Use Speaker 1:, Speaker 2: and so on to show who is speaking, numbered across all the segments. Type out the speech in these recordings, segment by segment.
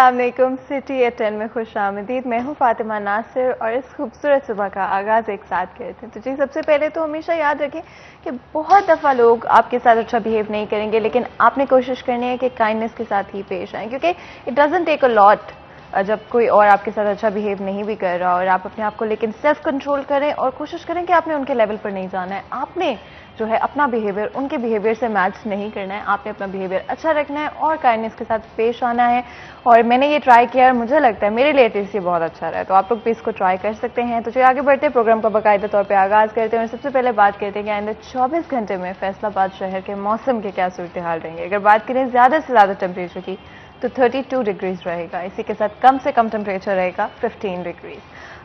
Speaker 1: अस्सलाम वालेकुम। City eight 10 में खुश आमदीद। मैं हूँ फातिमा नासिर और इस खूबसूरत सुबह का आगाज़ एक साथ करते हैं। तो जी, सबसे पहले तो हमेशा याद रखें कि बहुत दफ़ा लोग आपके साथ अच्छा बिहेव नहीं करेंगे, लेकिन आपने कोशिश करनी है कि काइंडनेस के साथ ही पेश आएँ, क्योंकि it doesn't take a lot जब कोई और आपके साथ अच्छा बिहेव नहीं भी कर रहा और आप अपने आप को लेकिन सेल्फ कंट्रोल करें और कोशिश करें कि आपने उनके लेवल पर नहीं जाना है। आपने जो है अपना बिहेवियर उनके बिहेवियर से मैच नहीं करना है, आपने अपना बिहेवियर अच्छा रखना है और काइंडनेस के साथ पेश आना है। और मैंने ये ट्राई किया और मुझे लगता है मेरे लिए एटलीस्ट ये बहुत अच्छा रहा है, तो आप लोग भी इसको ट्राई कर सकते हैं। तो चलिए आगे बढ़ते हैं, प्रोग्राम का बाकायदा तौर पर आगाज़ करते हैं और सबसे पहले बात करते हैं कि आइंदा 24 घंटे में फैसलाबाद शहर के मौसम के क्या सूरत हाल रहेंगे। अगर बात करें ज़्यादा से ज़्यादा टेम्परेचर की तो 32 डिग्रीज रहेगा, इसी के साथ कम से कम टेम्परेचर रहेगा 15 डिग्रीज।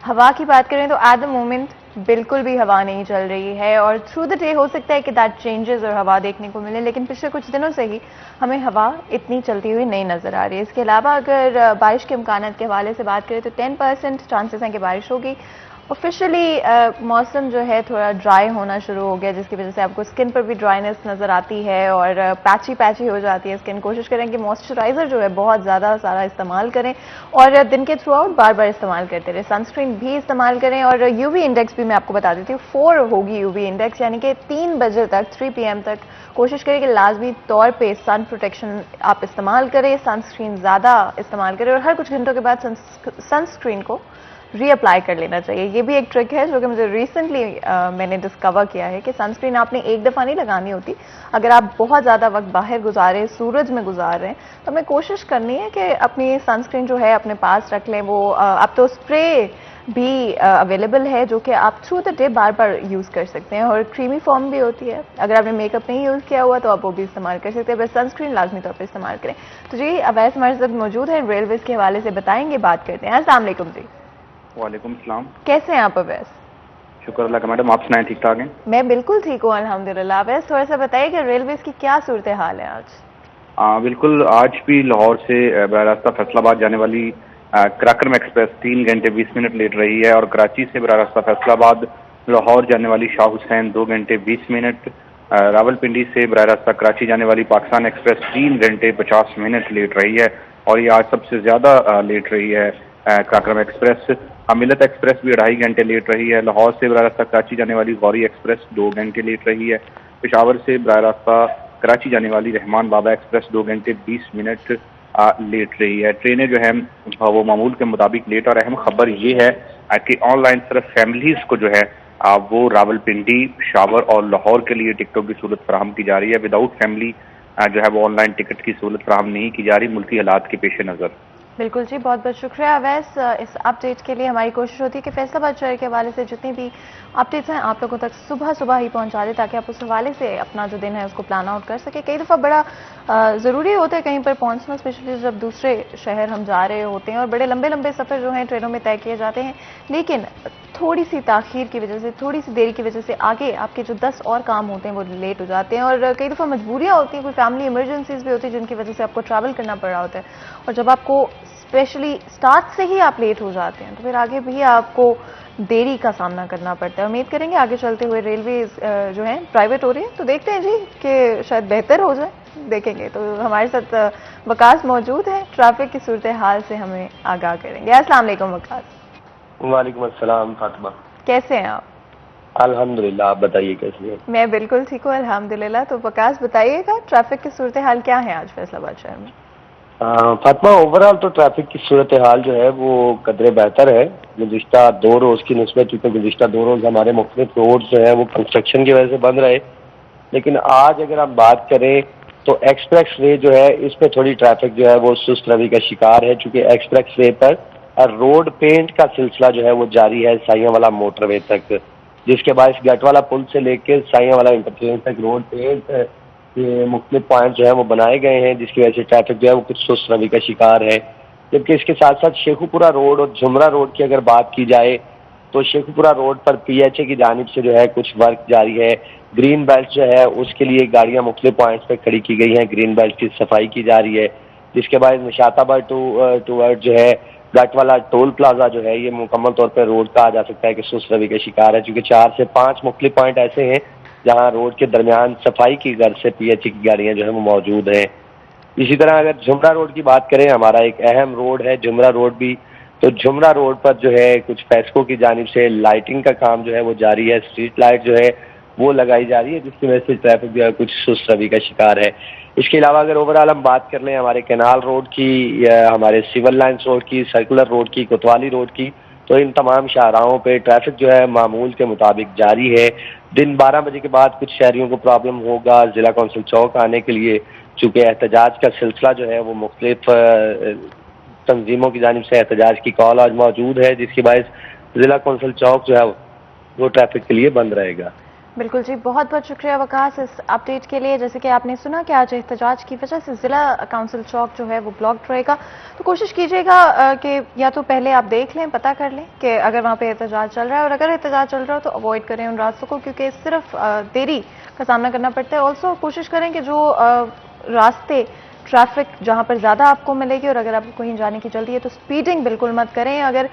Speaker 1: हवा की बात करें तो एट द मोमेंट बिल्कुल भी हवा नहीं चल रही है और थ्रू द डे हो सकता है कि दैट चेंजेस और हवा देखने को मिले, लेकिन पिछले कुछ दिनों से ही हमें हवा इतनी चलती हुई नहीं नजर आ रही है। इसके अलावा अगर बारिश के इम्कानात के हवाले से बात करें तो 10% चांसेस हैं कि बारिश होगी। ऑफिशियली मौसम जो है थोड़ा ड्राई होना शुरू हो गया, जिसकी वजह से आपको स्किन पर भी ड्राइनेस नजर आती है और पैची पैची हो जाती है स्किन। कोशिश करें कि मॉइस्चराइजर जो है बहुत ज़्यादा सारा इस्तेमाल करें और दिन के थ्रू आउट बार बार इस्तेमाल करते रहे। सनस्क्रीन भी इस्तेमाल करें और यूवी इंडेक्स भी मैं आपको बता देती हूँ, 4 होगी यूवी इंडेक्स, यानी कि 3 बजे तक 3 PM तक कोशिश करें कि लाजमी तौर पे सन प्रोटेक्शन आप इस्तेमाल करें, सनस्क्रीन ज़्यादा इस्तेमाल करें और हर कुछ घंटों के बाद सनस्क्रीन को रीअप्लाई कर लेना चाहिए। ये भी एक ट्रिक है जो कि मुझे रिसेंटली मैंने डिस्कवर किया है कि सनस्क्रीन आपने एक दफ़ा नहीं लगानी होती। अगर आप बहुत ज़्यादा वक्त बाहर गुजारें, सूरज में गुजार रहे हैं, तो हमें कोशिश करनी है कि अपनी सनस्क्रीन जो है अपने पास रख लें। वो अब तो स्प्रे भी अवेलेबल है जो कि आप through the day bar bar use कर सकते हैं और क्रीमी फॉर्म भी होती है। अगर आपने मेकअप नहीं यूज़ किया हुआ तो आप वो भी इस्तेमाल कर सकते हैं, बस सनस्क्रीन लाजमी तौर पर इस्तेमाल करें। तो जी, अवैस हमारे साथ मौजूद है, रेलवेज के हवाले से बताएंगे, बात करते हैं। अस्सलाम वालेकुम जी।
Speaker 2: वालेकुम सलाम।
Speaker 1: कैसे हैं आप अवैस?
Speaker 2: शुक्र अल्लाह का मैडम, आप सुनाएं, ठीक ठाक हैं?
Speaker 1: मैं बिल्कुल ठीक हूँ अल्हम्दुलिल्लाह। अवैस थोड़ा सा बताइए कि रेलवेज की क्या सूरत हाल है आज?
Speaker 2: बिल्कुल, आज भी लाहौर से बराह रास्ता फैसलाबाद जाने वाली कराक्रम एक्सप्रेस 3 घंटे 20 मिनट लेट रही है और कराची से बराह रास्ता फैसलाबाद लाहौर जाने वाली शाह हुसैन 2 घंटे 20 मिनट, रावलपिंडी से बराह रास्ता कराची जाने वाली पाकिस्तान एक्सप्रेस 3 घंटे 50 मिनट लेट रही है और ये आज सबसे ज्यादा लेट रही है कराक्रम एक्सप्रेस। मिलत एक्सप्रेस भी 2.5 घंटे लेट रही है। लाहौर से बराह रास्ता कराची जाने वाली गौरी एक्सप्रेस 2 घंटे लेट रही है। पेशावर से बराह रास्ता कराची जाने वाली रहमान बाबा एक्सप्रेस 2 घंटे 20 मिनट लेट रही है। ट्रेनें जो है वो मामूल के मुताबिक लेट, और अहम खबर ये है कि ऑनलाइन सिर्फ फैमिलीज को जो है वो रावलपिंडी, पेशावर और लाहौर के लिए टिकटों की सहूलत फराहम की जा रही है। विदाउट फैमिली जो है वो ऑनलाइन टिकट की सहूलत फराहम नहीं की जा रही, मुल्की हालात के पेश नज़र।
Speaker 1: बिल्कुल जी, बहुत बहुत शुक्रिया अवैस इस अपडेट के लिए। हमारी कोशिश होती है कि फैसलाबाद शहर के हवाले से जितनी भी अपडेट्स हैं आप लोगों तक सुबह सुबह ही पहुंचा दें, ताकि आप उस हवाले से अपना जो दिन है उसको प्लान आउट कर सके। कई दफ़ा बड़ा ज़रूरी होता है कहीं पर पहुंचना, स्पेशली जब दूसरे शहर हम जा रहे होते हैं और बड़े लंबे लंबे सफ़र जो हैं ट्रेनों में तय किए जाते हैं, लेकिन थोड़ी सी ताखीर की वजह से, थोड़ी सी देरी की वजह से आगे आपके जो 10 और काम होते हैं वो लेट हो जाते हैं और कई दफ़ा मजबूरियाँ होती हैं, कोई फैमिली इमरजेंसीज भी होती है जिनकी वजह से आपको ट्रैवल करना पड़ रहा होता है। और जब आपको स्पेशली स्टार्ट से ही आप लेट हो जाते हैं तो फिर आगे भी आपको देरी का सामना करना पड़ता है। उम्मीद करेंगे आगे चलते हुए रेलवे जो है प्राइवेट हो रही है, तो देखते हैं जी कि शायद बेहतर हो जाए, देखेंगे। तो हमारे साथ वकास मौजूद है, ट्रैफिक की सूरत हाल से हमें आगाह करेंगे। अस्सलाम वालेकुम वकास।
Speaker 3: वालेकुम अस्सलाम फातिमा,
Speaker 1: कैसे हैं आप?
Speaker 3: अल्हम्दुलिल्लाह, आप बताइए कैसी हैं?
Speaker 1: मैं बिल्कुल ठीक हूँ अल्हम्दुलिल्लाह। तो वकास बताइएगा ट्रैफिक की सूरत हाल क्या है आज फैसलाबाद शहर में?
Speaker 3: फातिमा, ओवरऑल तो ट्रैफिक की सूरत हाल जो है वो कदरे बेहतर है गुज़िश्ता 2 रोज़ की निस्बत, क्योंकि गुज़िश्ता 2 रोज़ हमारे मुख्तलिफ रोड्स जो है वो कंस्ट्रक्शन की वजह से बंद रहे। लेकिन आज अगर हम बात करें तो एक्सप्रेस वे जो है इस पर थोड़ी ट्रैफिक जो है वो सुस्त रवि का शिकार है, चूँकि एक्सप्रेस वे पर रोड पेंट का सिलसिला जो है वो जारी है साइयांवाला मोटरवे तक, जिसके बाद गटवाला पुल से लेकर साइयांवाला इंटरचेंज तक रोड पेंट के मुख्तलिफ पॉइंट जो है वो बनाए गए हैं, जिसकी वजह से ट्रैफिक जो है वो कुछ सुस्त रवि का शिकार है। जबकि इसके साथ साथ शेखुपुरा रोड और झुमरा रोड की अगर बात की जाए तो शेखुपुरा रोड पर PHA की जानिब से जो है कुछ वर्क जारी है। ग्रीन बेल्ट जो है उसके लिए गाड़ियां मुख्तलिफ पॉइंट्स पर खड़ी की गई हैं, ग्रीन बेल्ट की सफाई की जा रही है। जिसके बाद निशाताबाद टूवर्ड जो है घाटवाला टोल प्लाजा जो है ये मुकम्मल तौर पर रोड का आ जा सकता है कि सुस्त रवि का शिकार है, क्योंकि 4 से 5 मुख्तलिफ पॉइंट ऐसे हैं जहां रोड के दरमियान सफाई की गर्ज से PHA की गाड़ियां जो है वो मौजूद हैं। इसी तरह अगर झुमरा रोड की बात करें, हमारा एक अहम रोड है झुमरा रोड भी, तो झुमरा रोड पर जो है कुछ पैसकों की जानिब से लाइटिंग का काम जो है वो जारी है, स्ट्रीट लाइट जो है वो लगाई जा रही है, जिसकी वजह से ट्रैफिक जो है कुछ सुस्त रवि का शिकार है। इसके अलावा अगर ओवरऑल हम बात कर लें हमारे कैनाल रोड की या हमारे सिविल लाइन्स रोड की, सर्कुलर रोड की, कोतवाली रोड की, तो इन तमाम शाहराहों पे ट्रैफिक जो है मामूल के मुताबिक जारी है। दिन 12 बजे के बाद कुछ शहरियों को प्रॉब्लम होगा जिला कौंसिल चौक आने के लिए, चूँकि एहतजाज का सिलसिला जो है वो मुख्तलिफ तंजीमों की जानिब से एहतजाज की कॉल आज मौजूद है, जिसकी बायस जिला कौंसिल चौक जो है वो ट्रैफिक के लिए बंद रहेगा।
Speaker 1: बिल्कुल जी, बहुत बहुत शुक्रिया वकास इस अपडेट के लिए। जैसे कि आपने सुना कि आज एहतजाज की वजह से जिला काउंसिल चौक जो है वो ब्लॉक्ड रहेगा, तो कोशिश कीजिएगा कि या तो पहले आप देख लें, पता कर लें कि अगर वहाँ पे एहतजाज चल रहा है, और अगर एहतजाज चल रहा हो तो अवॉइड करें उन रास्तों को, क्योंकि सिर्फ देरी का सामना करना पड़ता है। ऑल्सो कोशिश करें कि जो रास्ते ट्रैफिक जहाँ पर ज़्यादा आपको मिलेगी और अगर आपको कहीं जाने की जल्दी है तो स्पीडिंग बिल्कुल मत करें। अगर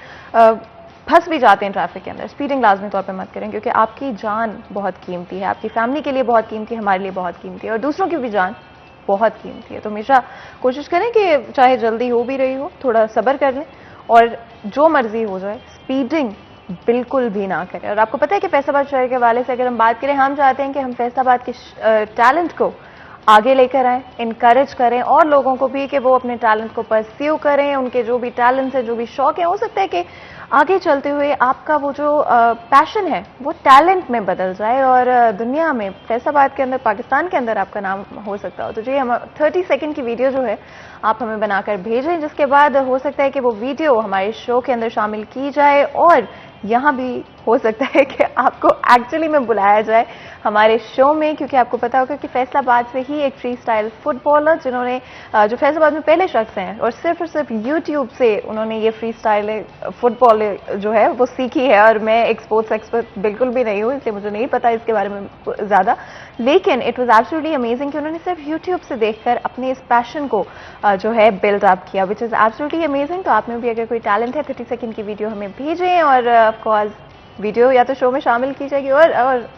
Speaker 1: फंस भी जाते हैं ट्रैफिक के अंदर, स्पीडिंग लाजमी तौर पे मत करें, क्योंकि आपकी जान बहुत कीमती है, आपकी फैमिली के लिए बहुत कीमती है, हमारे लिए बहुत कीमती है, और दूसरों की भी जान बहुत कीमती है। तो हमेशा कोशिश करें कि चाहे जल्दी हो भी रही हो, थोड़ा सब्र कर लें और जो मर्जी हो जाए स्पीडिंग बिल्कुल भी ना करें। और आपको पता है कि फैसलाबाद शहर के हवाले से अगर हम बात करें, हम चाहते हैं कि हम फैसलाबाद के टैलेंट को आगे लेकर आएँ, इनकरेज करें और लोगों को भी कि वो अपने टैलेंट को परस्यू करें, उनके जो भी टैलेंट्स है, जो भी शौक है, हो सकता है कि आगे चलते हुए आपका वो जो पैशन है वो टैलेंट में बदल जाए और दुनिया में, फैसलाबाद के अंदर, पाकिस्तान के अंदर आपका नाम हो सकता हो। तो जी हम 30 सेकंड की वीडियो जो है आप हमें बनाकर भेजें, जिसके बाद हो सकता है कि वो वीडियो हमारे शो के अंदर शामिल की जाए और यहाँ भी हो सकता है कि आपको एक्चुअली में बुलाया जाए हमारे शो में, क्योंकि आपको पता होगा कि फैसलाबाद से ही एक फ्री स्टाइल फुटबॉलर जिन्होंने जो फैसलाबाद में पहले शख्स हैं और सिर्फ यूट्यूब से उन्होंने ये फ्री स्टाइल फुटबॉल जो है वो सीखी है। और मैं एक स्पोर्ट्स एक्सपर्ट बिल्कुल भी नहीं हूँ, इसलिए मुझे नहीं पता इसके बारे में ज़्यादा, लेकिन इट वॉज एब्सोल्युटली अमेजिंग कि उन्होंने सिर्फ यूट्यूब से देखकर अपने इस पैशन को जो है बिल्ड अप किया, विच इज़ एब्सोल्युटली अमेजिंग। तो आप में भी अगर कोई टैलेंट है 30 सेकंड की वीडियो हमें भेजें और ऑफकोर्स वीडियो या तो शो में शामिल की जाएगी और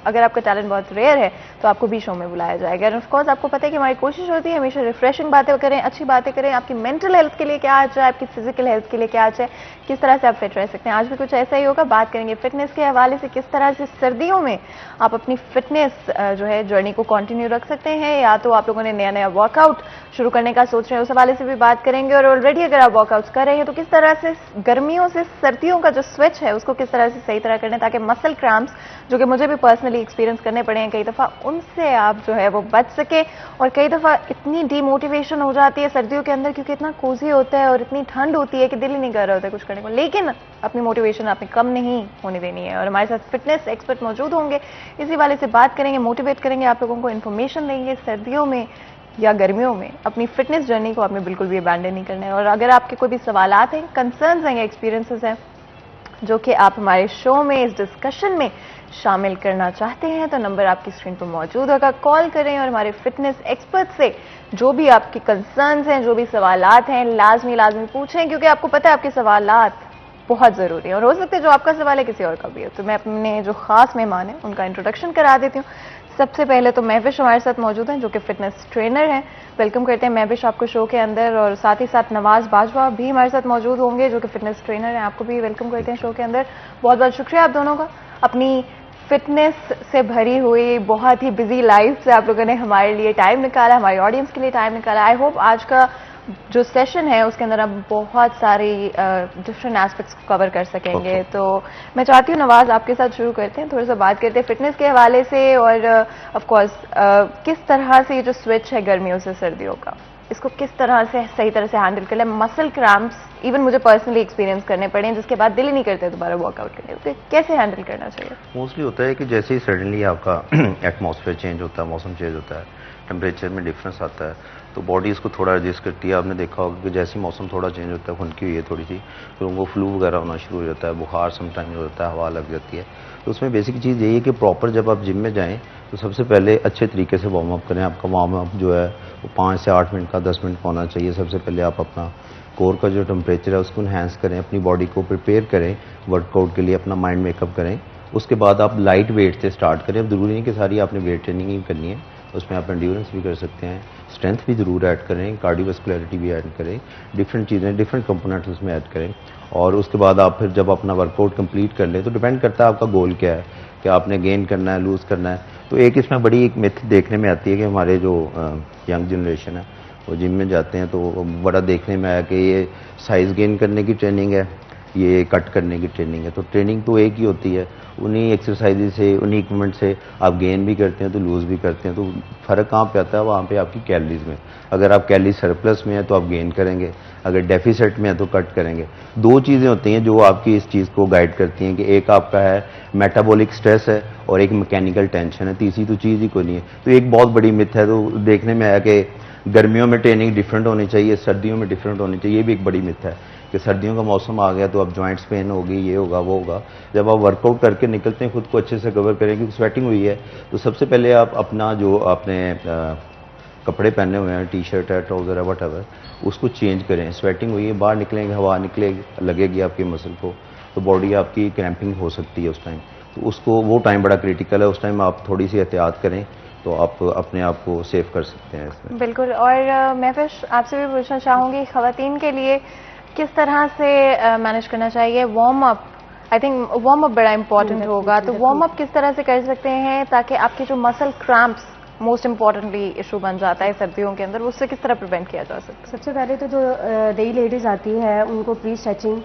Speaker 1: अगर आपका टैलेंट बहुत रेयर है तो आपको भी शो में बुलाया जाएगा। और ऑफकोर्स आपको पता है कि हमारी कोशिश होती है हमेशा रिफ्रेशिंग बातें करें, अच्छी बातें करें, आपकी मेंटल हेल्थ के लिए क्या अच्छा है, आपकी फिजिकल हेल्थ के लिए क्या अच्छा है, किस तरह से आप फिट रह सकते हैं। आज भी कुछ ऐसा ही होगा, बात करेंगे फिटनेस के हवाले से, किस तरह से सर्दियों में आप अपनी फिटनेस जो है जर्नी को कंटिन्यू रख सकते हैं, या तो आप लोगों ने नया नया वर्कआउट शुरू करने का सोच रहे हैं उस हवाले से भी बात करेंगे। और ऑलरेडी अगर आप वर्कआउट्स कर रहे हैं तो किस तरह से गर्मियों से सर्दियों का जो स्विच है उसको किस तरह से सही तरह करना, ताकि मसल क्रैम्प्स जो कि मुझे भी पर्सनली एक्सपीरियंस करने पड़े हैं कई दफ़ा, उनसे आप जो है वो बच सके। और कई दफ़ा इतनी डीमोटिवेशन हो जाती है सर्दियों के अंदर, क्योंकि इतना कोजी होता है और इतनी ठंड होती है कि दिल ही नहीं कर रहा होता है कुछ करने को, लेकिन अपनी मोटिवेशन आपने कम नहीं होने देनी है। और हमारे साथ फिटनेस एक्सपर्ट मौजूद होंगे, इसी वाले से बात करेंगे, मोटिवेट करेंगे, आप लोगों को इन्फॉर्मेशन देंगे सर्दियों में या गर्मियों में अपनी फिटनेस जर्नी को आपने बिल्कुल भी अबैंडन नहीं करना है। और अगर आपके कोई भी सवालात हैं, कंसर्न्स हैं, एक्सपीरियंसेस हैं जो कि आप हमारे शो में इस डिस्कशन में शामिल करना चाहते हैं, तो नंबर आपकी स्क्रीन पर मौजूद होगा, कॉल करें और हमारे फिटनेस एक्सपर्ट से जो भी आपके कंसर्न्स हैं, जो भी सवालात हैं, लाजमी पूछें, क्योंकि आपको पता है आपके सवालात बहुत ज़रूरी है और हो सकता है जो आपका सवाल है किसी और का भी है। तो मैं अपने जो खास मेहमान हैं उनका इंट्रोडक्शन करा देती हूँ। सबसे पहले तो महविश हमारे साथ मौजूद हैं जो कि फिटनेस ट्रेनर हैं। वेलकम करते हैं महविश आपको शो के अंदर, और साथ ही साथ नवाज बाजवा भी हमारे साथ मौजूद होंगे जो कि फिटनेस ट्रेनर हैं, आपको भी वेलकम करते हैं शो के अंदर। बहुत बहुत शुक्रिया आप दोनों का, अपनी फिटनेस से भरी हुई बहुत ही बिजी लाइफ से आप लोगों ने हमारे लिए टाइम निकाला, हमारी ऑडियंस के लिए टाइम निकाला। आई होप आज का जो सेशन है उसके अंदर हम बहुत सारी डिफरेंट एस्पेक्ट्स को कवर कर सकेंगे। तो मैं चाहती हूँ नवाज आपके साथ शुरू करते हैं, थोड़ा सा बात करते हैं फिटनेस के हवाले से, और ऑफ कोर्स किस तरह से ये जो स्विच है गर्मियों से सर्दियों का, इसको किस तरह से सही तरह से हैंडल कर ले। मसल क्रैम्प्स इवन मुझे पर्सनली एक्सपीरियंस करने पड़े हैं, जिसके बाद दिल ही नहीं करते दोबारा वर्कआउट करने, तो कैसे हैंडल करना चाहिए?
Speaker 4: मोस्टली होता है कि जैसे ही सडनली आपका एटमॉस्फेयर चेंज होता है, मौसम चेंज होता है, टेम्परेचर में डिफरेंस आता है, तो बॉडी इसको थोड़ा एडजस्ट करती है। आपने देखा होगा कि जैसे ही मौसम थोड़ा चेंज होता है, खुनकी हुई है थोड़ी सी, तो उनको फ्लू वगैरह होना शुरू हो जाता है, बुखार समटाइम हो जाता है, हवा लग जाती है। तो उसमें बेसिक चीज़ यही है कि प्रॉपर जब आप जिम में जाएँ तो सबसे पहले अच्छे तरीके से वार्म अप करें। आपका वार्म अप जो है वो 5 से 8 मिनट का 10 मिनट का होना चाहिए। सबसे पहले आप अपना कोर का जो टेम्परेचर है उसको इन्हेंस करें, अपनी बॉडी को प्रिपेयर करें वर्कआउट के लिए, अपना माइंड मेकअप करें। उसके बाद आप लाइट वेट से स्टार्ट करें। अब जरूरी नहीं कि सारी आपने वेट ट्रेनिंग ही करनी है, उसमें आप एंड्योरेंस भी कर सकते हैं, स्ट्रेंथ भी ज़रूर ऐड करें, कार्डियोवैस्कुलरिटी भी ऐड करें, डिफरेंट चीज़ें, डिफरेंट कंपोनेंट्स उसमें ऐड करें। और उसके बाद आप फिर जब अपना वर्कआउट कंप्लीट कर लें तो डिपेंड करता है आपका गोल क्या है, कि आपने गेन करना है, लूज़ करना है। तो एक इसमें बड़ी एक मिथ देखने में आती है कि हमारे जो यंग जनरेशन है वो जिम में जाते हैं तो बड़ा देखने में आया कि ये साइज़ गेन करने की ट्रेनिंग है, ये कट करने की ट्रेनिंग है। तो ट्रेनिंग तो एक ही होती है, उन्हीं एक्सरसाइज से, उन्हीं इक्विपमेंट से आप गेन भी करते हैं तो लूज़ भी करते हैं। तो फ़र्क कहाँ पे आता है? वहाँ पे आपकी कैलोरीज में। अगर आप कैलोरी सरप्लस में है तो आप गेन करेंगे, अगर डेफिसिट में है तो कट करेंगे। दो चीज़ें होती हैं जो आपकी इस चीज़ को गाइड करती हैं, कि एक आपका है मेटाबॉलिक स्ट्रेस है और एक मैकेनिकल टेंशन है, तीसरी तो चीज़ ही कोई नहीं है। तो एक बहुत बड़ी मिथ है। तो देखने में आया कि गर्मियों में ट्रेनिंग डिफरेंट होनी चाहिए, सर्दियों में डिफरेंट होनी चाहिए, ये भी एक बड़ी मिथ है कि सर्दियों का मौसम आ गया तो अब जॉइंट्स पेन होगी, ये होगा, वो होगा। जब आप वर्कआउट करके निकलते हैं, खुद को अच्छे से कवर करें, क्योंकि स्वेटिंग हुई है, तो सबसे पहले आप अपना जो आपने कपड़े पहने हुए हैं, टी शर्ट है, ट्राउज़र है, वटएवर, उसको चेंज करें। स्वेटिंग हुई है, बाहर निकलेंगे, हवा निकलेगी, लगेगी आपके मसल को, तो बॉडी आपकी क्रैम्पिंग हो सकती है उस टाइम। तो उसको, वो टाइम बड़ा क्रिटिकल है, उस टाइम आप थोड़ी सी एहतियात करें तो आप अपने आप को सेव कर सकते हैं इसमें।
Speaker 1: बिल्कुल। और मैं फिर आपसे भी पूछना चाहूँगी, ख़वातीन के लिए किस तरह से मैनेज करना चाहिए warm up? I think warm up बड़ा इंपॉर्टेंट होगा, तो वार्म अप किस तरह से कर सकते हैं ताकि आपके जो muscle cramps most importantly issue बन जाता है सर्दियों के अंदर, उससे किस तरह प्रिवेंट किया जा सकता है?
Speaker 5: सबसे पहले तो जो नई लेडीज आती है उनको प्री स्ट्रेचिंग,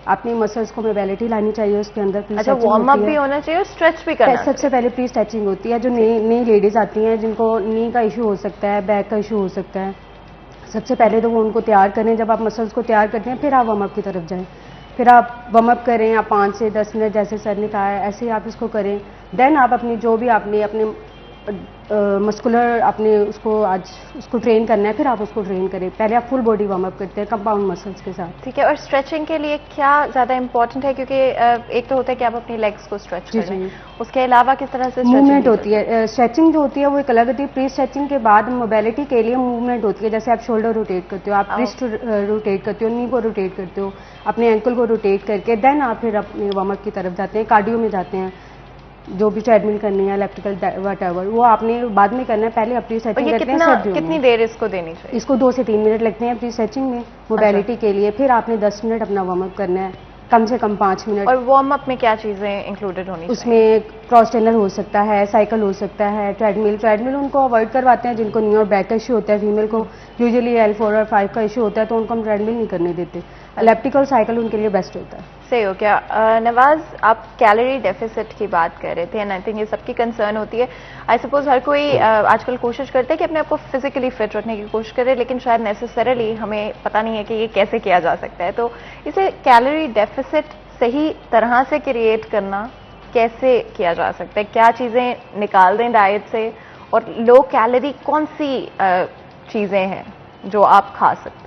Speaker 5: अपनी मसल्स को मोबिलिटी लानी चाहिए उसके अंदर।
Speaker 1: अच्छा, वार्म अप भी होना चाहिए और स्ट्रेच भी करना चाहिए।
Speaker 5: सबसे पहले प्री स्ट्रेचिंग होती है। जो नई लेडीज आती हैं जिनको नी का इशू हो सकता है, बैक का इशू हो सकता है, सबसे पहले तो वो उनको तैयार करें। जब आप मसल्स को तैयार करते हैं फिर आप वार्म अप की तरफ जाएं, फिर आप वार्म अप करें। आप 5 से 10 मिनट जैसे सर ने कहा है ऐसे ही आप इसको करें। देन आप अपनी जो भी आपने अपने मस्कुलर आपने उसको आज उसको ट्रेन करना है, फिर आप उसको ट्रेन करें। पहले आप फुल बॉडी वार्म अप करते हैं कंपाउंड मसल्स के साथ।
Speaker 1: ठीक है। और स्ट्रेचिंग के लिए क्या ज़्यादा इंपॉर्टेंट है? क्योंकि एक तो होता है कि आप अपनी लेग्स को स्ट्रेच करें, उसके अलावा किस तरह से
Speaker 5: मूवमेंट होती है? स्ट्रेचिंग जो होती है वो एक अलग होती है। प्री स्ट्रेचिंग के बाद मोबिलिटी के लिए मूवमेंट होती है। जैसे आप शोल्डर रोटेट करते हो, आप रिस्ट रोटेट करते हो, नी को रोटेट करते हो, अपने एंकल को रोटेट करके देन आप फिर अपने वार्म अप की तरफ जाते हैं, कार्डियो में जाते हैं। जो भी ट्रेडमिल करनी है, इलेक्ट्रिकल वटएवर, वो आपने बाद में करना है। पहले आप प्री स्ट्रेचिंग करते हैं सर्दियों में।
Speaker 1: कितनी देर इसको देनी चाहिए?
Speaker 5: इसको 2 से 3 मिनट लगते हैं प्री स्ट्रेचिंग में मोबिलिटी के लिए। फिर आपने 10 मिनट अपना वार्म अप करना है, कम से कम 5 मिनट।
Speaker 1: और वार्म अप में क्या चीजें इंक्लूडेड होनी चाहिए?
Speaker 5: उसमें क्रॉस ट्रेनर हो सकता है, साइकिल हो सकता है, ट्रेडमिल उनको अवॉइड करवाते हैं जिनको नी और बैक का इशू होता है। फीमेल को यूजुअली L4 और 5 का इशू होता है, तो उनको हम ट्रेडमिल नहीं करने देते। इलेक्ट्रिकल साइकिल उनके लिए बेस्ट होता है।
Speaker 1: सही हो गया। नवाज, आप कैलोरी डेफिसिट की बात कर रहे थे एंड आई थिंक ये सबकी कंसर्न होती है। आई सपोज हर कोई आजकल कोशिश करता है कि अपने आप को फिजिकली फिट रखने की कोशिश करे, लेकिन शायद नेसेसरली हमें पता नहीं है कि ये कैसे किया जा सकता है। तो इसे कैलोरी डेफिसिट सही तरह से क्रिएट करना कैसे किया जा सकता है? क्या चीज़ें निकाल दें डाइट से, और लो कैलोरी कौन सी चीज़ें हैं जो आप खा सकते हो?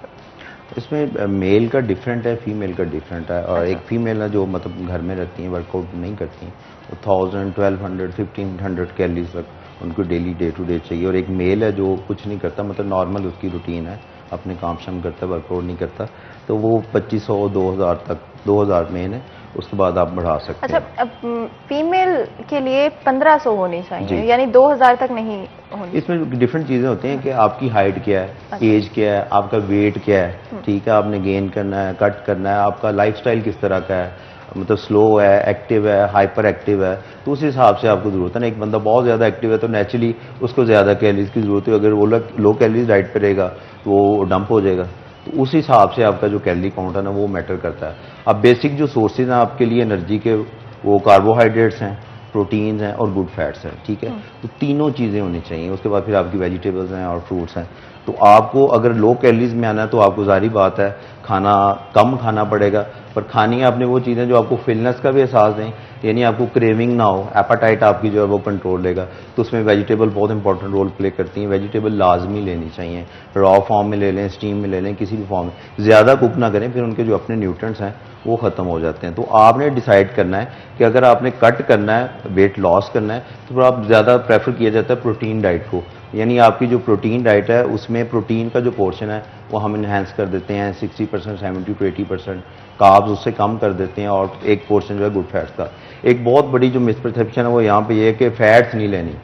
Speaker 4: इसमें मेल का डिफरेंट है, फीमेल का डिफरेंट है। और एक फीमेल है जो मतलब घर में रहती हैं, वर्कआउट नहीं करती हैं, वो 1000, 1200, 1500 कैलोरीज तक उनको डेली डे टू डे चाहिए। और एक मेल है जो कुछ नहीं करता, मतलब नॉर्मल उसकी रूटीन है, अपने काम शाम करता है, वर्कआउट नहीं करता, तो वो 2500, 2000 तक, 2000 मेन है, उसके बाद आप बढ़ा सकते हैं।
Speaker 1: अच्छा, अब फीमेल के लिए 1500 होनी चाहिए, यानी 2000 तक नहीं होनी?
Speaker 4: इसमें डिफरेंट चीज़ें होती हैं कि आपकी हाइट क्या है, एज क्या है, आपका वेट क्या है, ठीक है, आपने गेन करना है, कट करना है, आपका लाइफस्टाइल किस तरह का है, मतलब स्लो है, एक्टिव है, हाइपर एक्टिव है, तो उस हिसाब से आपको ज़रूरत है ना। एक बंदा बहुत ज़्यादा एक्टिव है तो नेचुरली उसको ज़्यादा कैलोरीज की ज़रूरत है। अगर वो लो कैलोरीज डाइट पर रहेगा तो वो डंप हो जाएगा। तो उस हिसाब से आपका जो कैलोरी काउंट है ना वो मैटर करता है। अब बेसिक जो सोर्सेज हैं आपके लिए एनर्जी के, वो कार्बोहाइड्रेट्स हैं, प्रोटीन्स हैं और गुड फैट्स हैं, ठीक है। तो तीनों चीज़ें होनी चाहिए। उसके बाद फिर आपकी वेजिटेबल्स हैं और फ्रूट्स हैं। तो आपको अगर लो कैलोरीज में आना है तो आपको जारी बात है खाना कम खाना पड़ेगा, पर खानी है आपने वो चीज़ें जो आपको फिलनेस का भी एहसास दें, यानी आपको क्रेविंग ना हो, एपेटाइट आपकी जो है वो कंट्रोल लेगा। तो उसमें वेजिटेबल बहुत इंपॉर्टेंट रोल प्ले करती हैं। वेजिटेबल लाजमी लेनी चाहिए, रॉ फॉर्म में ले लें, स्टीम में ले लें, किसी भी फॉर्म में, ज़्यादा कुक ना करें, फिर उनके जो अपने न्यूट्रिएंट्स हैं वो ख़त्म हो जाते हैं। तो आपने डिसाइड करना है कि अगर आपने कट करना है, वेट लॉस करना है, तो फिर आप ज़्यादा प्रेफर किया जाता है प्रोटीन डाइट को। यानी आपकी जो प्रोटीन डाइट है उसमें प्रोटीन का जो पोर्शन है वो हम इन्हेंस कर देते हैं 60%, 70 to 80%, कार्ब्स उससे कम कर देते हैं, और एक पोर्शन जो है गुड फैट्स का। एक बहुत बड़ी जो मिसपरसेप्शन है वो यहाँ पे ये है कि फैट्स नहीं लेनी,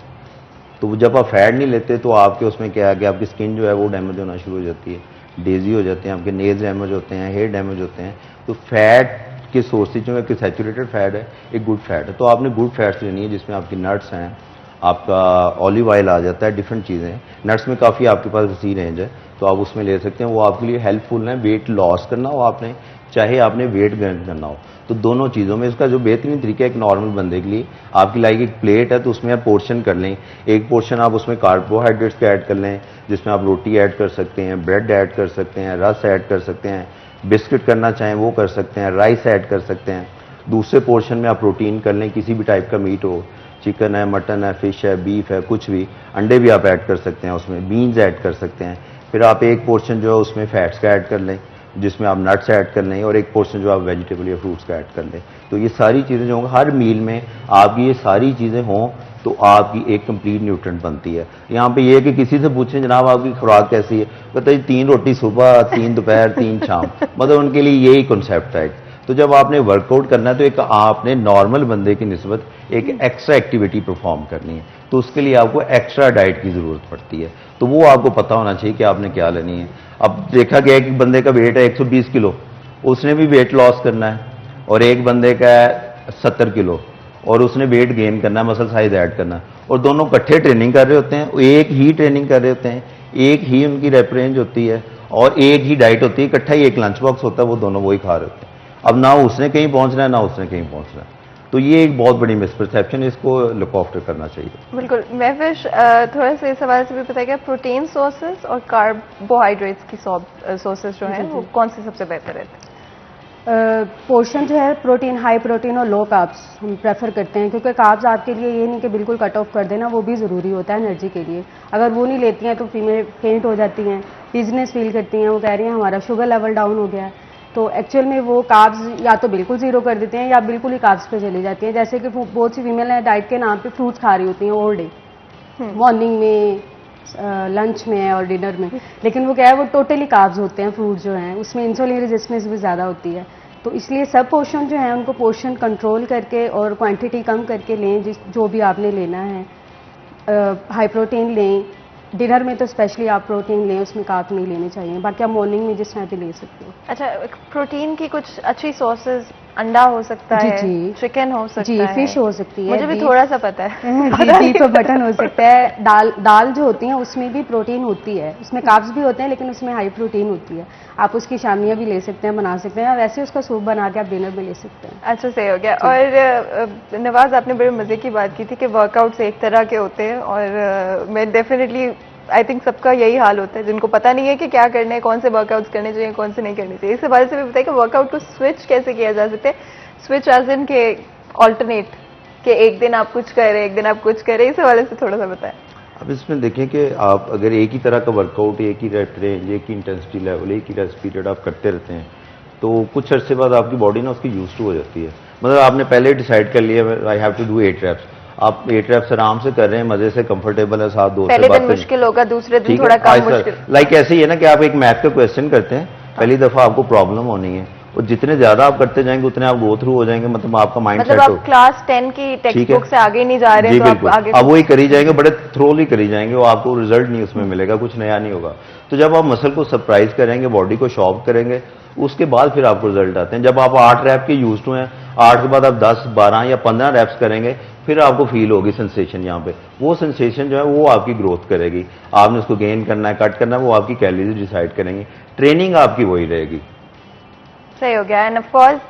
Speaker 4: तो जब आप फैट नहीं लेते तो आपके उसमें क्या है कि आपकी स्किन जो है वो डैमेज होना शुरू हो जाती है, डेजी हो जाते हैं, आपके नेल्स डैमेज होते हैं, हेयर डैमेज होते हैं। तो फैट के सोर्सेज जो है कि सैचुरेटेड फैट है, एक गुड फैट है, तो आपने गुड फैट्स लेनी है जिसमें आपकी नट्स हैं, आपका ऑलिव ऑयल आ जाता है, डिफरेंट चीज़ें हैं। नट्स में काफ़ी आपके पास वसी रेंज है, तो आप उसमें ले सकते हैं, वो आपके लिए हेल्पफुल है। वेट लॉस करना हो आपने, चाहे आपने वेट गेन करना हो, तो दोनों चीज़ों में इसका जो बेहतरीन तरीका है एक नॉर्मल बंदे के लिए, आपकी लाइक एक प्लेट है तो उसमें आप पोर्शन कर लें, एक पोर्शन आप उसमें कार्बोहाइड्रेट्स का ऐड कर लें, जिसमें आप रोटी ऐड कर सकते हैं, ब्रेड ऐड कर सकते हैं, रस ऐड कर सकते हैं, बिस्किट करना चाहें वो कर सकते हैं, राइस ऐड कर सकते हैं। दूसरे पोर्शन में आप प्रोटीन कर लें, किसी भी टाइप का मीट हो, चिकन है, मटन है, फिश है, बीफ है, कुछ भी, अंडे भी आप ऐड कर सकते हैं उसमें, बीन्स ऐड कर सकते हैं। फिर आप एक पोर्शन जो है उसमें फैट्स का ऐड कर लें, जिसमें आप नट्स ऐड कर लें, और एक पोर्शन जो आप वेजिटेबल या फ्रूट्स का ऐड कर लें। तो ये सारी चीज़ें जो होंगी हर मील में आपकी ये सारी चीज़ें हों तो आपकी एक कंप्लीट न्यूट्रेंट बनती है। यहाँ पे ये है कि किसी से पूछें जनाब आपकी खुराक कैसी है, कहते हैं 3 रोटी सुबह, 3 दोपहर, 3 शाम, मतलब उनके लिए यही कॉन्सेप्ट है। तो जब आपने वर्कआउट करना है तो एक आपने नॉर्मल बंदे की निस्बत एक एक्स्ट्रा एक्टिविटी परफॉर्म करनी है, तो उसके लिए आपको एक्स्ट्रा डाइट की ज़रूरत पड़ती है, तो वो आपको पता होना चाहिए कि आपने क्या लेनी है। अब देखा गया कि बंदे का वेट है 120 किलो, उसने भी वेट लॉस करना है, और एक बंदे का है 70 किलो और उसने वेट गेन करना है, मसल साइज ऐड करना है, और दोनों इकट्ठे ट्रेनिंग कर रहे होते हैं, एक ही ट्रेनिंग कर रहे होते हैं, एक ही उनकी रेप रेंज होती है और एक ही डाइट होती है, इकट्ठा ही एक लंच बॉक्स होता है, वो दोनों वही खा रहे होते हैं। अब ना उसने कहीं पहुंचना है ना उसने कहीं पहुंचना है, तो ये एक बहुत बड़ी मिसपरसेप्शन है, इसको लुक आफ्टर करना चाहिए।
Speaker 1: बिल्कुल। महविश, थोड़ा सा इस सवाल से भी बताइएगा, प्रोटीन सोर्सेज और कार्बोहाइड्रेट्स की सोर्सेज जो हैं वो कौन से सबसे बेहतर रहते हैं?
Speaker 5: पोर्शन जो है प्रोटीन, हाई प्रोटीन और लो कार्ब्स हम प्रेफर करते हैं, क्योंकि कार्ब्स आपके लिए ये नहीं कि बिल्कुल कट ऑफ कर देना, वो भी ज़रूरी होता है एनर्जी के लिए। अगर वो नहीं लेती हैं तो फीमेल फेंट हो जाती हैं, डिजीनेस फील करती हैं, वो कह रही हैं हमारा शुगर लेवल डाउन हो गया है। तो एक्चुअल में वो कार्ब्स या तो बिल्कुल ज़ीरो कर देते हैं या बिल्कुल ही कार्ब्स पे चली जाती हैं। जैसे कि बहुत सी फीमेल हैं डाइट के नाम पे फ्रूट्स खा रही होती हैं ऑल डे, मॉर्निंग में, लंच में और डिनर में, लेकिन वो क्या है वो टोटली कार्ब्स होते हैं फ्रूट जो हैं, उसमें इंसुलिन रेजिस्टेंस भी ज़्यादा होती है। तो इसलिए सब पोर्शन जो है उनको पोर्शन कंट्रोल करके और क्वांटिटी कम करके लें, जो भी आपने लेना है। हाई प्रोटीन लें, डिनर में तो स्पेशली आप प्रोटीन लें, उसमें कार्ब नहीं लेने चाहिए, बाकी आप मॉर्निंग में जिस टाइम पे ले सकते हो।
Speaker 1: अच्छा, प्रोटीन की कुछ अच्छी सोर्सेज, अंडा हो सकता है, चिकन हो सकता है,
Speaker 5: फिश हो सकती है,
Speaker 1: मुझे भी थोड़ा सा पता है,
Speaker 5: बीफ और मटन हो सकता है, दाल जो होती है उसमें भी प्रोटीन होती है, उसमें कार्ब्स भी होते हैं लेकिन उसमें हाई प्रोटीन होती है। आप उसकी शामियाँ भी ले सकते हैं, बना सकते हैं, और वैसे उसका सूप बना के आप डिनर में ले सकते हैं।
Speaker 1: अच्छा, सही हो गया। और नवाज, आपने बड़े मजे की बात की थी कि वर्कआउट्स एक तरह के होते हैं, और मैं डेफिनेटली आई थिंक सबका यही हाल होता है जिनको पता नहीं है कि क्या करना है, कौन से वर्कआउट्स करने चाहिए, कौन से नहीं करने चाहिए। इस हवाले से भी बताइए कि वर्कआउट को स्विच कैसे किया जा सकता है, स्विच एज इन के ऑल्टरनेट, कि एक दिन आप कुछ कर रहे हैं, एक दिन आप कुछ कर रहे हैं, इस हवाले से थोड़ा सा बताएं।
Speaker 4: अब इसमें देखें कि आप अगर एक ही तरह का वर्कआउट, एक ही रेप रेंज, एक ही इंटेंसिटी लेवल, एक ही रेस्ट पीरियड आप करते रहते हैं, तो कुछ अरसे बाद आपकी बॉडी ना उसकी यूज टू हो जाती है। मतलब आपने पहले डिसाइड कर लिया I have to do 8 reps, आप 8 रैप्स आराम से कर रहे हैं, मजे से, कंफर्टेबल है, साथ दोस्त
Speaker 1: पहले दिन मुश्किल होगा, दूसरे दिन थोड़ा कम मुश्किल।
Speaker 4: लाइक ऐसे ही है ना कि आप एक मैथ का क्वेश्चन करते हैं, पहली दफा आपको प्रॉब्लम होनी है, और जितने ज्यादा आप करते जाएंगे उतने आप गो थ्रू हो जाएंगे, मतलब आपका माइंड सेट हो।
Speaker 1: मतलब आप क्लास 10 की टेक्स्ट बुक से आगे नहीं जा रहे हैं, तो आप आगे
Speaker 4: अब वही करी जाएंगे, बड़े थ्रोली करी जाएंगे, वो आपको रिजल्ट नहीं उसमें मिलेगा, कुछ नया नहीं होगा। तो जब आप मसल को सरप्राइज करेंगे, बॉडी को शॉक करेंगे, उसके बाद फिर आपको रिजल्ट आते हैं। जब आप 8 रैप के यूज टू हैं, 8 के बाद आप 10, 12 या 15 रैप्स करेंगे, फिर आपको फील होगी सेंसेशन, यहाँ पे वो सेंसेशन जो है वो आपकी ग्रोथ करेगी। आपने उसको गेन करना है, कट करना है, वो आपकी कैलोरीज डिसाइड करेंगे, ट्रेनिंग आपकी वही रहेगी।
Speaker 1: सही हो गया। एंड ऑफ कोर्स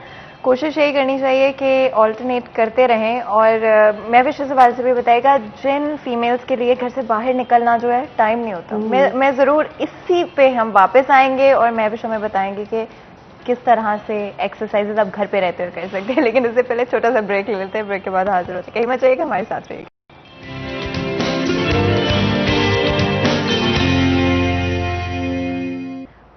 Speaker 1: कोशिश यही करनी चाहिए कि ऑल्टरनेट करते रहें। और मैं भी इस सवाल से भी बताएगा, जिन फीमेल्स के लिए घर से बाहर निकलना जो है टाइम नहीं होता, मैं ज़रूर इसी पे हम वापस आएंगे और मैं भी हमें बताएंगे कि किस तरह से एक्सरसाइजेज आप घर पे रहते हुए कर सकते हैं। लेकिन उससे पहले छोटा सा ब्रेक ले लेते हैं, ब्रेक के बाद हाजिर होते हैं। कहीं मत जाइएगा, हमारे साथ रहिएगा।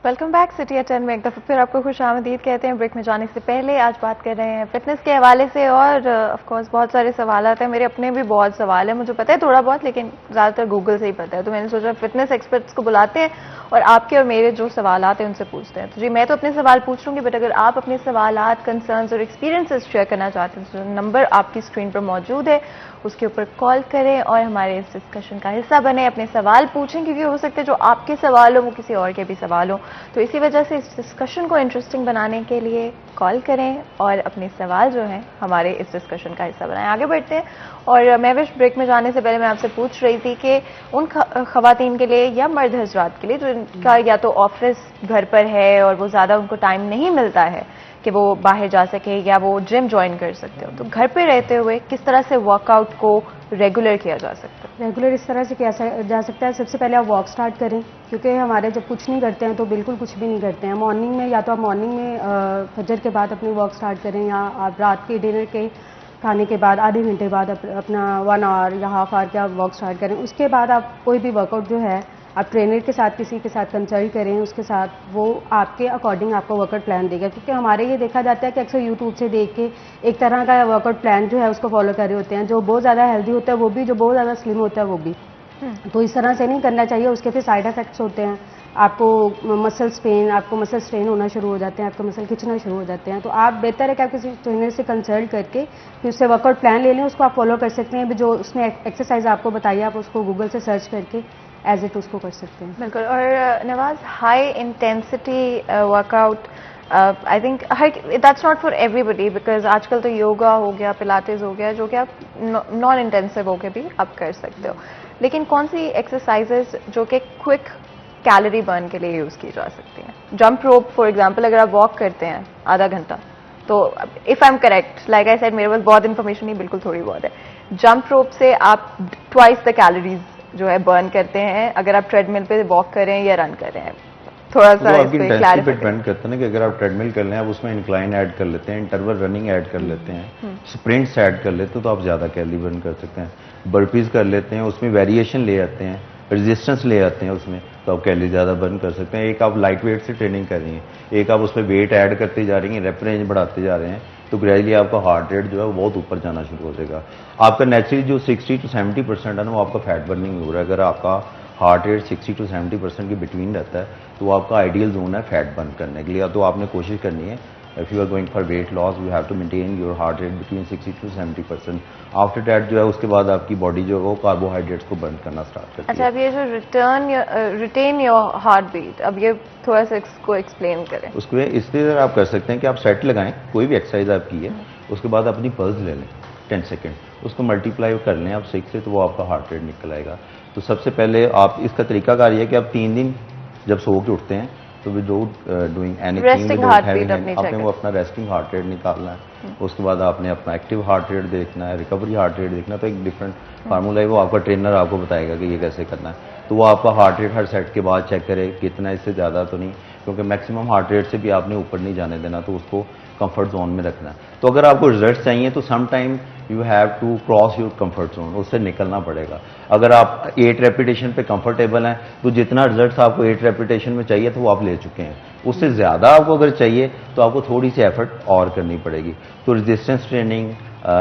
Speaker 1: वेलकम बैक सिटी एट 10 में एक दफ़ा फिर आपको खुश आमदीद कहते हैं। ब्रेक में जाने से पहले आज बात कर रहे हैं फिटनेस के हवाले से और ऑफ कोर्स बहुत सारे सवाल आते हैं। मेरे अपने भी बहुत सवाल है, मुझे पता है थोड़ा बहुत, लेकिन ज़्यादातर गूगल से ही पता है। तो मैंने सोचा फिटनेस एक्सपर्ट्स को बुलाते हैं और आपके और मेरे जो सवाल आते हैं उनसे पूछते हैं। तो जी मैं तो अपने सवाल पूछ लूँगी, बट अगर आप अपने सवाल, कंसर्न्स और एक्सपीरियंसेस शेयर करना चाहते हैं तो नंबर आपकी स्क्रीन पर मौजूद है, उसके ऊपर कॉल करें और हमारे इस डिस्कशन का हिस्सा बने, अपने सवाल पूछें, क्योंकि हो सकता है जो आपके सवाल हो वो किसी और के भी सवाल हो। तो इसी वजह से इस डिस्कशन को इंटरेस्टिंग बनाने के लिए कॉल करें और अपने सवाल जो हैं हमारे इस डिस्कशन का हिस्सा बनाएं। आगे बढ़ते हैं। और महविश, ब्रेक में जाने से पहले मैं आपसे पूछ रही थी कि उन खवातीन के लिए या मर्द हजरात के लिए जिनका या तो ऑफिस घर पर है और वो ज़्यादा उनको टाइम नहीं मिलता है कि वो बाहर जा सके या वो जिम ज्वाइन कर सकते हो, तो घर पे रहते हुए किस तरह से वर्कआउट को रेगुलर किया जा सकता है?
Speaker 5: रेगुलर इस तरह से किया जा सकता है। सबसे पहले आप वॉक स्टार्ट करें, क्योंकि हमारे जब कुछ नहीं करते हैं तो बिल्कुल कुछ भी नहीं करते हैं। मॉर्निंग में या तो आप मॉर्निंग में फजर के बाद अपनी वॉक स्टार्ट करें, या आप रात के डिनर के खाने के बाद आधे घंटे बाद अपना 1 आवर या हाफ आवर का वॉक स्टार्ट करें। उसके बाद आप कोई भी वर्कआउट जो है आप ट्रेनर के साथ, किसी के साथ कंसल्ट करें, उसके साथ वो आपके अकॉर्डिंग आपको वर्कआउट प्लान देगा। क्योंकि हमारे ये देखा जाता है कि अक्सर यूट्यूब से देख के एक तरह का वर्कआउट प्लान जो है उसको फॉलो कर रहे होते हैं, जो बहुत ज़्यादा हेल्दी होता है वो भी, जो बहुत ज़्यादा स्लिम होता है वो भी। तो इस तरह से नहीं करना चाहिए, उसके फिर साइड इफेक्ट्स होते हैं। आपको मसल्स पेन, आपको मसल स्ट्रेन होना शुरू हो जाते हैं, आपको मसल खिंचना शुरू हो जाते हैं। तो आप बेहतर है कि आप किसी ट्रेनर से कंसल्ट करके फिर उससे वर्कआउट प्लान ले लें, उसको आप फॉलो कर सकते हैं। जो उसने एक्सरसाइज आपको बताइए आप उसको गूगल से सर्च करके एज इट उसको कर सकते हैं।
Speaker 1: बिल्कुल। और Nawaz, high intensity workout I think that's not for everybody, because आजकल तो योगा हो गया, पिलाटेस हो गया, जो कि आप नॉन इंटेंसिव होके भी आप कर सकते हो। लेकिन कौन सी एक्सरसाइजेस जो कि क्विक कैलोरी बर्न के लिए यूज़ की जा सकती हैं? जंप रोप फॉर एग्जांपल, अगर आप वॉक करते हैं आधा घंटा, तो if I am correct, like I said, मेरे पास बहुत इन्फॉर्मेशन नहीं, बिल्कुल थोड़ी बहुत है। जंप रोप से आप ट्वाइस द कैलोरीज जो है बर्न करते हैं अगर आप ट्रेडमिल पे वॉक करें या रन कर रहे हैं। थोड़ा सा
Speaker 4: तो
Speaker 1: इस पे क्लैरिफाई
Speaker 4: डिपेंड करता है ना कि अगर आप ट्रेडमिल कर लें, आप उसमें इंक्लाइन ऐड कर लेते हैं, इंटरवल रनिंग ऐड कर लेते हैं, स्प्रिंट्स ऐड कर लेते हैं, तो आप ज़्यादा कैलोरी बर्न कर सकते हैं। बर्पीज कर लेते हैं, उसमें वेरिएशन ले आते हैं, रेजिस्टेंस ले आते हैं उसमें, तो आप कैलोरी ज़्यादा बर्न कर सकते हैं। एक आप लाइट वेट से ट्रेनिंग कर रही हैं, एक आप उसमें वेट ऐड करते जा रही हैं, रेप रेंज बढ़ाते जा रहे हैं, तो ग्रेजुअली आपका हार्ट रेट जो है वो बहुत ऊपर जाना शुरू हो जाएगा। आपका नेचुरली जो 60 to 70% है ना, वो आपका फैट बर्निंग हो रहा है। अगर आपका हार्ट रेट 60 to 70% के बिटवीन रहता है तो वो आपका आइडियल जोन है फैट बर्न करने के लिए। तो आपने कोशिश करनी है, if you are going for weight loss, you have to maintain your heart rate between 60 to 70%। After that जो है उसके बाद आपकी बॉडी जो है वो कार्बोहाइड्रेट्स को बर्न करना स्टार्ट करती है।
Speaker 1: अच्छा, अब ये जो रिटेन योर हार्ट बीट, अब ये थोड़ा सा इसको एक्सप्लेन करें।
Speaker 4: उसको इसलिए आप कर सकते हैं कि आप सेट लगाएं, कोई भी एक्सरसाइज आप की है, उसके बाद अपनी पल्स ले लें 10 सेकेंड, उसको मल्टीप्लाई कर लें आप 6 से, तो वो आपका हार्ट रेट निकल आएगा। तो सबसे पहले आप इसका तरीकाकार ये है कि आप 3 दिन जब सो के उठते हैं तो विदाउट डूइंग एनीथिंग, आपने वो अपना रेस्टिंग हार्ट रेट निकालना है। उसके बाद आपने अपना एक्टिव हार्ट रेट देखना है, रिकवरी हार्ट रेट देखना है। तो एक डिफरेंट फार्मूला है, वो आपका ट्रेनर आपको बताएगा कि ये कैसे करना है। तो वो आपका हार्ट रेट हर सेट के बाद चेक करे कितना, इससे ज़्यादा तो नहीं, क्योंकि मैक्सिमम हार्ट रेट से भी आपने ऊपर नहीं जाने देना, तो उसको कंफर्ट जोन में रखना है। तो अगर आपको रिजल्ट चाहिए तो some time you have to cross your comfort zone, उससे निकलना पड़ेगा। अगर आप 8 रेपिटेशन पे कंफर्टेबल हैं तो जितना रिजल्ट्स आपको 8 रेपिटेशन में चाहिए तो वो आप ले चुके हैं। उससे ज़्यादा आपको अगर चाहिए तो आपको थोड़ी सी एफर्ट और करनी पड़ेगी। तो रेजिस्टेंस ट्रेनिंग,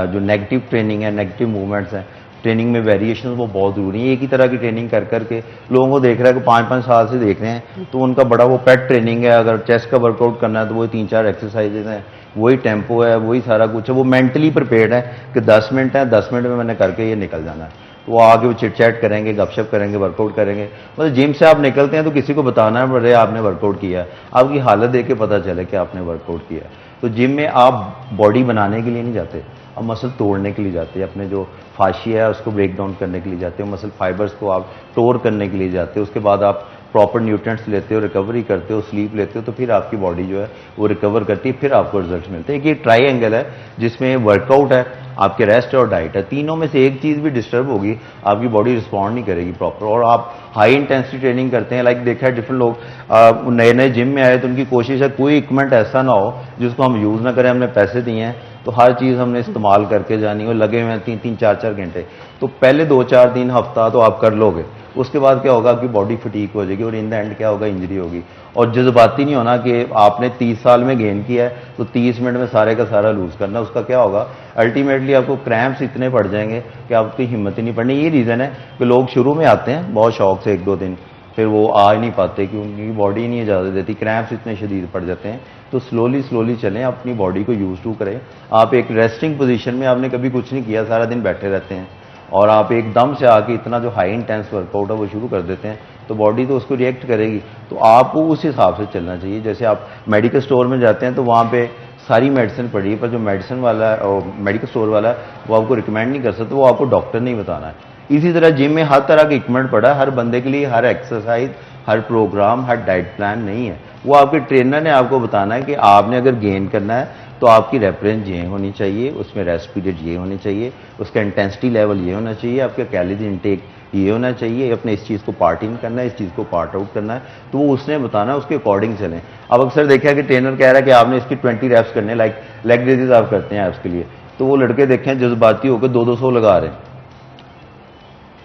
Speaker 4: जो नेगेटिव ट्रेनिंग है, नेगेटिव मूवमेंट्स हैं, ट्रेनिंग में वेरिएशन वो बहुत ज़रूरी है। एक ही तरह की ट्रेनिंग कर करके लोगों को देख रहा है कि 5-5 साल से देख रहे हैं, तो उनका बड़ा वो पेट ट्रेनिंग है। अगर चेस्ट का वर्कआउट करना है तो वही 3-4 एक्सरसाइजेज हैं, वही टेम्पो है, वही सारा कुछ है। वो मेंटली प्रिपेयर्ड है कि 10 मिनट है, 10 मिनट में मैंने करके ये निकल जाना है। वो आगे वो चिट चैट करेंगे, गपशप करेंगे, वर्कआउट करेंगे। मतलब जिम से आप निकलते हैं तो किसी को बताना है बड़े आपने वर्कआउट किया है, आपकी हालत देख के पता चले कि आपने वर्कआउट किया है। तो जिम में आप बॉडी बनाने के लिए नहीं जाते, आप मसल तोड़ने के लिए जाते हैं। अपने जो फाशिया है उसको ब्रेक डाउन करने के लिए जाते हो, मसल फाइबर्स को आप टोर करने के लिए जाते हो। उसके बाद आप प्रॉपर न्यूट्रिएंट्स लेते हो, रिकवरी करते हो, स्लीप लेते हो, तो फिर आपकी बॉडी जो है वो रिकवर करती है, फिर आपको रिजल्ट मिलते हैं। एक ये ट्राइएंगल है जिसमें वर्कआउट है, आपके रेस्ट है और डाइट है। तीनों में से एक चीज़ भी डिस्टर्ब होगी, आपकी बॉडी रिस्पॉन्ड नहीं करेगी प्रॉपर। और आप हाई इंटेंसिटी ट्रेनिंग करते हैं, लाइक देखा है डिफरेंट लोग नए नए जिम में आए तो उनकी कोशिश है कोई इक्विपमेंट ऐसा ना हो जिसको हम यूज़ ना करें। हमने पैसे दिए हैं तो हर चीज़ हमने इस्तेमाल करके जानी हो, लगे हुए हैं 3-3, 4-4 घंटे। तो पहले 2-4 दिन, हफ्ता तो आप कर लोगे, उसके बाद क्या होगा, आपकी बॉडी फटीक हो जाएगी और इन द एंड क्या होगा, इंजरी होगी। और जज्बाती नहीं होना कि आपने 30 साल में गेन किया है तो 30 मिनट में सारे का सारा लूज करना, उसका क्या होगा, अल्टीमेटली आपको क्रैम्प्स इतने पड़ जाएंगे कि आपकी हिम्मत ही नहीं पड़नी। ये रीज़न है कि लोग शुरू में आते हैं बहुत शौक से 1-2 दिन, फिर वो आ ही नहीं पाते कि उनकी बॉडी नहीं इजाज़त देती, क्रैम्प्स इतने शदीद पड़ जाते हैं। तो स्लोली चलें, अपनी बॉडी को यूज टू करें। आप एक रेस्टिंग पोजीशन में, आपने कभी कुछ नहीं किया, सारा दिन बैठे रहते हैं और आप एकदम से आके इतना जो हाई इंटेंस वर्कआउट है वो शुरू कर देते हैं, तो बॉडी तो उसको रिएक्ट करेगी। तो आपको उस हिसाब से चलना चाहिए। जैसे आप मेडिकल स्टोर में जाते हैं तो वहाँ पे सारी मेडिसिन पड़ी है, पर जो मेडिसिन वाला है और मेडिकल स्टोर वाला है वो आपको रिकमेंड नहीं कर सकता, वो आपको डॉक्टर नहीं बताना है। इसी तरह जिम में हर तरह का इक्विपमेंट पड़ा है, हर बंदे के लिए हर एक्सरसाइज, हर प्रोग्राम, हर डाइट प्लान नहीं है। वो आपके ट्रेनर ने आपको बताना है कि आपने अगर गेन करना है तो आपकी रेफरेंस ये होनी चाहिए, उसमें रेस्ट पीरियड ये होनी चाहिए, उसका इंटेंसिटी लेवल ये होना चाहिए, आपका कैलोरी इंटेक ये होना चाहिए, अपने इस चीज़ को पार्ट इन करना है, इस चीज़ को पार्ट आउट करना है, तो वो उसने बताना है, उसके अकॉर्डिंग चलें। अब अक्सर देखा कि ट्रेनर कह रहा है कि आपने इसकी 20 रैप्स करने, लाइक लेग रेजेस आप करते हैं एप्स के लिए, तो वो लड़के देखें जज्बाती होकर 200 लगा रहे हैं।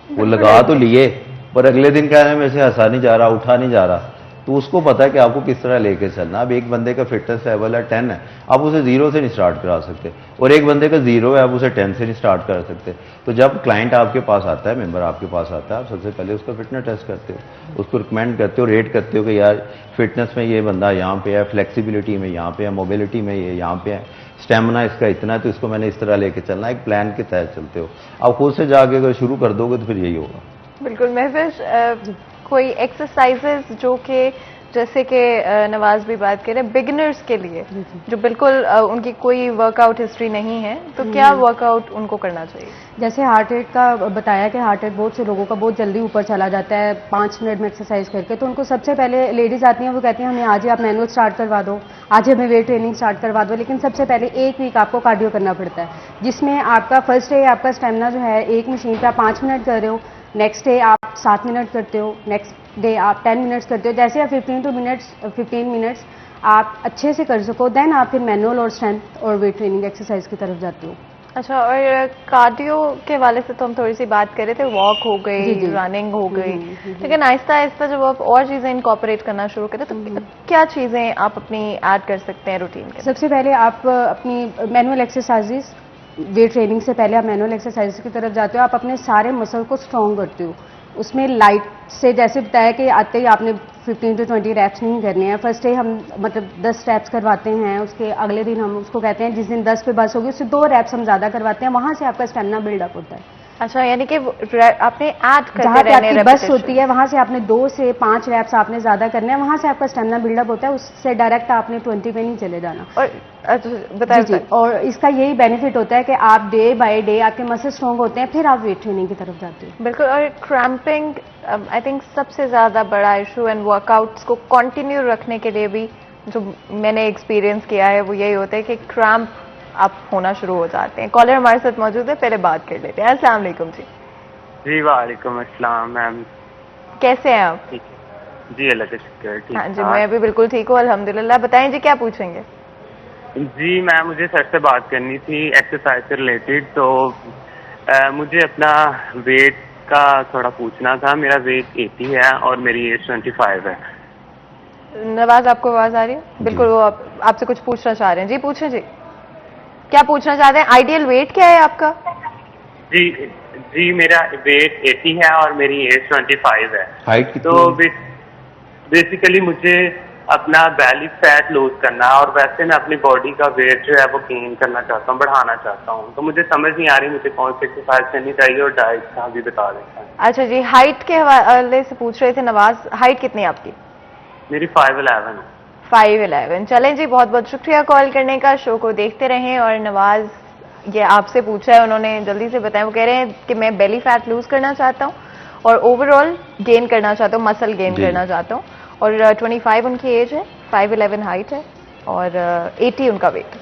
Speaker 4: वो लगा तो लिए पर अगले दिन कह रहे हैं मेरे से हंसा नहीं जा रहा, उठा नहीं जा रहा। तो उसको पता है कि आपको किस तरह लेके चलना। अब एक बंदे का फिटनेस लेवल है 10 है, आप उसे 0 से नहीं स्टार्ट करा सकते, और एक बंदे का 0 है, आप उसे 10 से नहीं स्टार्ट कर सकते। तो जब क्लाइंट आपके पास आता है, मेंबर आपके पास आता है, आप सबसे पहले उसका फिटनेस टेस्ट करते हो, उसको रिकमेंड करते हो, रेट करते हो कि यार फिटनेस में ये बंदा यहाँ पे है, फ्लेक्सिबिलिटी में यहाँ पे है, मोबिलिटी में ये यहाँ पे है, स्टेमिना इसका इतना है, तो इसको मैंने इस तरह लेके चलना, एक प्लान के तहत चलते हो। आप खुद से जाके अगर शुरू कर दोगे तो फिर यही होगा।
Speaker 1: बिल्कुल। महविश, कोई एक्सरसाइजेस जो कि जैसे कि नवाज भी बात कर रहे हैं बिगिनर्स के लिए, जो बिल्कुल उनकी कोई वर्कआउट हिस्ट्री नहीं है, तो क्या वर्कआउट उनको करना चाहिए?
Speaker 5: जैसे हार्ट रेट का बताया कि हार्ट रेट बहुत से लोगों का बहुत जल्दी ऊपर चला जाता है 5 मिनट में एक्सरसाइज करके, तो उनको सबसे पहले लेडीज आती हैं, वो कहती हैं हमें आज ही आप मैनुअल स्टार्ट करवा दो, आज हमें वेट ट्रेनिंग स्टार्ट करवा दो। लेकिन सबसे पहले 1 वीक आपको कार्डियो करना पड़ता है, जिसमें आपका फर्स्ट डे आपका स्टेमिना जो है एक मशीन पर आप 5 मिनट कर रहे हो, नेक्स्ट डे आप 7 मिनट करते हो, नेक्स्ट डे आप 10 मिनट्स करते हो। जैसे आप 15 मिनट्स आप अच्छे से कर सको, देन आप फिर मैनुअल और स्ट्रेंथ और वेट ट्रेनिंग एक्सरसाइज की तरफ जाते हो।
Speaker 1: अच्छा, और कार्डियो के वाले से तो हम थोड़ी सी बात कर रहे थे, वॉक हो गई, रनिंग हो गई, लेकिन आहिस्ता आहिस्ता जब आप और चीजें इनकॉर्पोरेट करना शुरू करें तो क्या चीजें आप अपनी ऐड कर सकते हैं रूटीन के?
Speaker 5: सबसे पहले आप अपनी मैनुअल एक्सरसाइजेस, वेट ट्रेनिंग से पहले आप मैनुअल एक्सरसाइज की तरफ जाते हो, आप अपने सारे मसल को स्ट्रॉन्ग करते हो। उसमें लाइट से, जैसे बताया कि आते ही आपने 15 to 20 रैप्स नहीं करने हैं, फर्स्ट डे हम मतलब 10 रैप्स करवाते हैं, उसके अगले दिन हम उसको कहते हैं जिस दिन 10 पे बस होगी उससे 2 रैप्स हम ज़्यादा करवाते हैं, वहाँ से आपका स्टेमिना बिल्डअप होता है।
Speaker 1: अच्छा, यानी कि आपने ऐड करते
Speaker 5: जहाँ पे
Speaker 1: रहने
Speaker 5: आपकी बस होती है वहाँ से आपने 2 से 5 रैप्स आपने ज़्यादा करने हैं, वहाँ से आपका स्टेमिना बिल्डअप होता है, उससे डायरेक्ट आपने 20 पे नहीं चले जाना।
Speaker 1: और बताइए।
Speaker 5: और इसका यही बेनिफिट होता है कि आप डे बाय डे आपके मसल स्ट्रॉन्ग होते हैं, फिर आप वेट ट्रेनिंग की तरफ जाते हो।
Speaker 1: बिल्कुल। और क्रैम्पिंग आई थिंक सबसे ज़्यादा बड़ा इशू, एंड वर्कआउट्स को कंटिन्यू रखने के लिए भी जो मैंने एक्सपीरियंस किया है वो यही होता है कि क्रैम्प आप होना शुरू हो जाते हैं। कॉलर हमारे साथ मौजूद है, पहले बात कर लेते हैं। अस्सलाम वालेकुम जी।
Speaker 6: जी वालेकुम अस्सलाम मैम,
Speaker 1: कैसे हैं आप?
Speaker 6: ठीक है जी, अल्लाह का शुक्र, ठीक।
Speaker 1: हाँ जी, मैं भी बिल्कुल ठीक हूँ अल्हम्दुलिल्लाह। बताएं जी, क्या पूछेंगे?
Speaker 6: जी मैम, मुझे सर से बात करनी थी एक्सरसाइज से रिलेटेड। तो मुझे अपना वेट का थोड़ा पूछना था। मेरा वेट 80 है और मेरी एज 25 है।
Speaker 1: नवाज, आपको आवाज आ रही है? बिल्कुल, वो आपसे कुछ पूछना चाह रहे हैं। जी पूछें जी, क्या पूछना चाहते हैं? आइडियल वेट क्या है आपका?
Speaker 6: जी मेरा वेट 80 है और मेरी एज 25 है।
Speaker 4: हाइट कितनी?
Speaker 6: तो बेसिकली मुझे अपना बैली फैट लूज करना है, और वैसे मैं अपनी बॉडी का वेट जो है वो गेन करना चाहता हूँ, बढ़ाना चाहता हूँ। तो मुझे समझ नहीं आ रही मुझे कौन सी एक्सरसाइज करनी चाहिए और डाइट का भी बता देता है।
Speaker 1: अच्छा जी, हाइट के हवाले से पूछ रहे थे नवाज, हाइट कितनी है आपकी?
Speaker 6: मेरी 5'11" है।
Speaker 1: 5'11". चलें जी, बहुत बहुत शुक्रिया कॉल करने का। शो को देखते रहें। और नवाज, ये आपसे पूछा है उन्होंने, जल्दी से बताएं। वो कह रहे हैं कि मैं बेली फैट लूज करना चाहता हूँ और ओवरऑल गेन करना चाहता हूँ, मसल गेन करना चाहता हूँ, और 25 उनकी एज है, 5'11" हाइट है और 80 उनका वेट।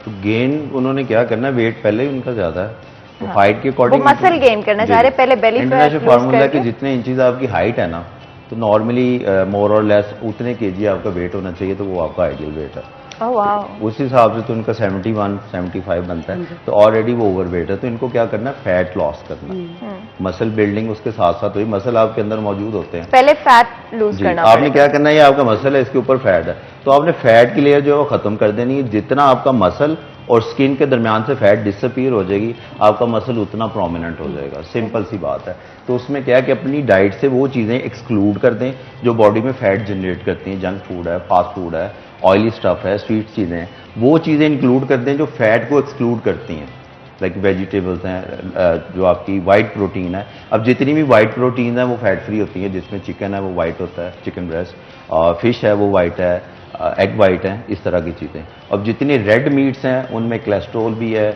Speaker 4: तो गेन उन्होंने क्या करना है, वेट पहले ही उनका ज्यादा है, तो हाइट के अकॉर्डिंग
Speaker 1: वो मसल गेन करना चाह रहे, पहले बेली फैट
Speaker 4: इंटरनेशनल फार्मूला है कि जितने इंचेस आपकी हाइट है ना, तो नॉर्मली मोर और लेस उतने केजी आपका वेट होना चाहिए, तो वो आपका आइडियल वेट है।
Speaker 1: ओह वाह।
Speaker 4: उस हिसाब से तो इनका 71-75 बनता है, तो ऑलरेडी वो ओवरवेट है। तो इनको क्या करना है, फैट लॉस करना है। मसल बिल्डिंग उसके साथ साथ हुई, मसल आपके अंदर मौजूद होते हैं।
Speaker 1: पहले फैट लूज करना
Speaker 4: आपने
Speaker 1: पड़ेगा।
Speaker 4: क्या करना है, ये आपका मसल है, इसके ऊपर फैट है, तो आपने फैट की लेयर जो है वो खत्म कर देनी है। जितना आपका मसल और स्किन के दरमियान से फैट डिसअपीयर हो जाएगी, आपका मसल उतना प्रोमिनेंट हो जाएगा। सिंपल सी बात है। तो उसमें क्या है कि अपनी डाइट से वो चीज़ें एक्सक्लूड कर दें जो बॉडी में फैट जनरेट करती हैं। जंक फूड है, फास्ट फूड है, ऑयली स्टफ है, स्वीट चीज़ें हैं, वो चीज़ें इंक्लूड कर दें जो फैट को एक्सक्लूड करती हैं। लाइक वेजिटेबल्स हैं, जो आपकी वाइट प्रोटीन है। अब जितनी भी वाइट प्रोटीन है वो फैट फ्री होती है, जिसमें चिकन है वो वाइट होता है, चिकन ब्रेस्ट, और फिश है वो वाइट है, एग वाइट है, इस तरह की चीज़ें। अब जितने रेड मीट्स हैं उनमें कोलेस्ट्रॉल भी है,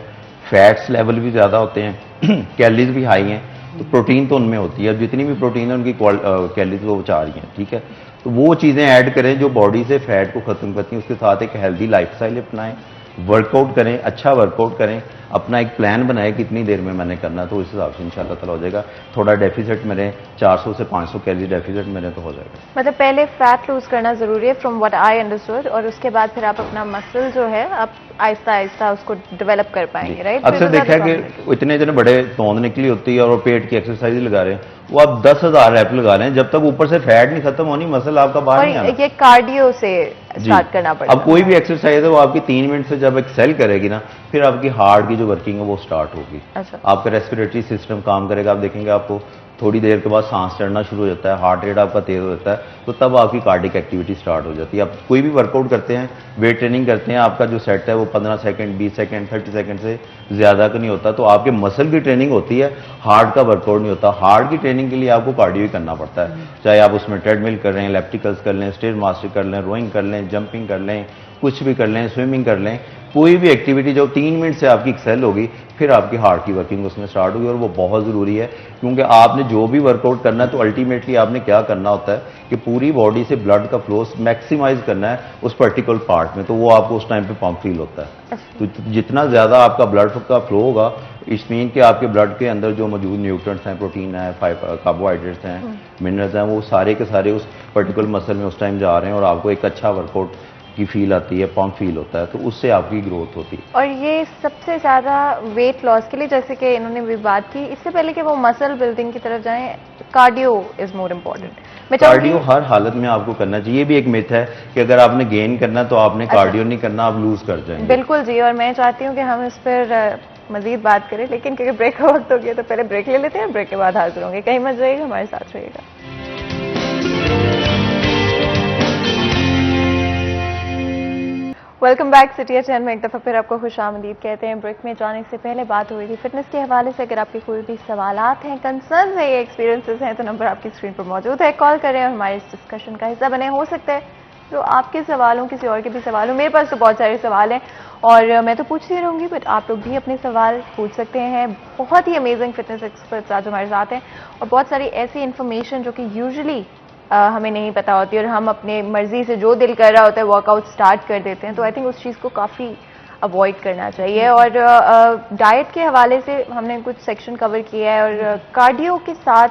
Speaker 4: फैट्स लेवल भी ज़्यादा होते हैं, कैलोरीज भी हाई हैं, तो प्रोटीन तो उनमें होती है। अब जितनी भी प्रोटीन है उनकी कैलोरीज वो बचा रही हैं, ठीक है। तो वो चीज़ें ऐड करें जो बॉडी से फैट को ख़त्म करती हैं। उसके साथ एक हेल्दी लाइफस्टाइल अपनाएं, वर्कआउट करें, अच्छा वर्कआउट करें, अपना एक प्लान बनाए कितनी देर में मैंने करना, तो उस हिसाब से इंशाल्लाह ताला हो जाएगा। थोड़ा डेफिसिट मेरे 400 से 500 कैलोरी डेफिसिट मेरे तो हो जाएगा।
Speaker 1: मतलब पहले फैट लूज करना जरूरी है फ्रॉम व्हाट आई अंडरस्टूड, और उसके बाद फिर आप अपना मसल जो है आप आहिस्ता आहिस्ता उसको डेवलप कर पाएंगे, राइट।
Speaker 4: अक्सर देखा है कि इतने इतने बड़े तोंद निकली होती है और पेट की एक्सरसाइज लगा रहे हैं, वो आप 10,000 रैप लगा रहे हैं, जब तक ऊपर से फैट नहीं खत्म होनी मसल आपका बाहर नहीं आना।
Speaker 1: ये कार्डियो से स्टार्ट करना पड़ेगा।
Speaker 4: अब कोई भी एक्सरसाइज है वो आपकी 3 मिनट से जब एक्सेल करेगी ना, फिर आपकी हार्ट की जो वर्किंग है वो स्टार्ट होगी।
Speaker 1: अच्छा।
Speaker 4: आपका रेस्पिरेटरी सिस्टम काम करेगा। आप देखेंगे आपको थोड़ी देर के बाद सांस चढ़ना शुरू हो जाता है, हार्ट रेट आपका तेज हो जाता है, तो तब आपकी कार्डिक एक्टिविटी स्टार्ट हो जाती है। आप कोई भी वर्कआउट करते हैं, वेट ट्रेनिंग करते हैं, आपका जो सेट है वो 15 सेकंड, 20 सेकंड, 30 सेकंड से ज़्यादा का नहीं होता, तो आपके मसल की ट्रेनिंग होती है, हार्ट का वर्कआउट नहीं होता। हार्ट की ट्रेनिंग के लिए आपको कार्डियो ही करना पड़ता है, चाहे आप उसमें ट्रेडमिल कर रहे हैं, इलेप्टिकल्स कर लें, स्टेयर मास्टर कर लें, रोइंग कर लें, जंपिंग कर लें, कुछ भी कर लें, स्विमिंग कर लें, कोई भी एक्टिविटी जो 3 मिनट से आपकी एक्सेल होगी, फिर आपकी हार्ट की वर्किंग उसमें स्टार्ट होगी। और वो बहुत ज़रूरी है, क्योंकि आपने जो भी वर्कआउट करना है तो अल्टीमेटली आपने क्या करना होता है कि पूरी बॉडी से ब्लड का फ्लो मैक्सिमाइज करना है उस पर्टिकुलर पार्ट में, तो वो आपको उस टाइम पे पंप फील होता है। तो जितना ज़्यादा आपका ब्लड का फ्लो होगा, इस मीन कि आपके ब्लड के अंदर जो मौजूद न्यूट्रिएंट्स हैं, प्रोटीन है, कार्बोहाइड्रेट्स हैं, मिनरल्स हैं, वो सारे के सारे उस पर्टिकुलर मसल में उस टाइम जा रहे हैं और आपको एक अच्छा वर्कआउट की फील आती है, पंप फील होता है, तो उससे आपकी ग्रोथ होती है।
Speaker 1: और ये सबसे ज्यादा वेट लॉस के लिए, जैसे कि इन्होंने भी बात की, इससे पहले कि वो मसल बिल्डिंग की तरफ जाएं, cardio is more important.
Speaker 4: Cardio हर हालत में आपको करना चाहिए। ये भी एक मिथ है कि अगर आपने गेन करना तो आपने कार्डियो नहीं करना, आप लूज कर जाएंगे।
Speaker 1: बिल्कुल जी, और मैं चाहती हूँ कि हम इस पर मजीद बात करें, लेकिन क्योंकि ब्रेक का वक्त हो गया तो पहले ब्रेक ले लेते हैं, ब्रेक के बाद हाजिर होंगे। कहीं मत जाइएगा, हमारे साथ रहिएगा। वेलकम बैक सिटी एचएन में एक दफ़ा फिर आपको खुशामदीद कहते हैं। ब्रेक में जाने से पहले बात हुई थी फिटनेस के हवाले से। अगर आपके कोई भी सवालात हैं, कंसर्न है, एक्सपीरियंसेस हैं, तो नंबर आपकी स्क्रीन पर मौजूद है, कॉल करें और हमारे इस डिस्कशन का हिस्सा बने। हो सकता है तो आपके सवाल हों, किसी और के भी सवाल हों। मेरे पास तो बहुत सारे सवाल हैं और मैं तो पूछती रहूँगी, बट आप लोग भी अपने सवाल पूछ सकते हैं। बहुत ही अमेजिंग फिटनेस एक्सपर्ट्स आज हमारे साथ हैं और बहुत सारी ऐसी इन्फॉर्मेशन जो कि यूजुअली हमें नहीं पता होती और हम अपने मर्जी से जो दिल कर रहा होता है वर्कआउट स्टार्ट कर देते हैं। तो आई थिंक उस चीज़ को काफ़ी अवॉइड करना चाहिए। और डाइट के हवाले से हमने कुछ सेक्शन कवर किया है, और कार्डियो के साथ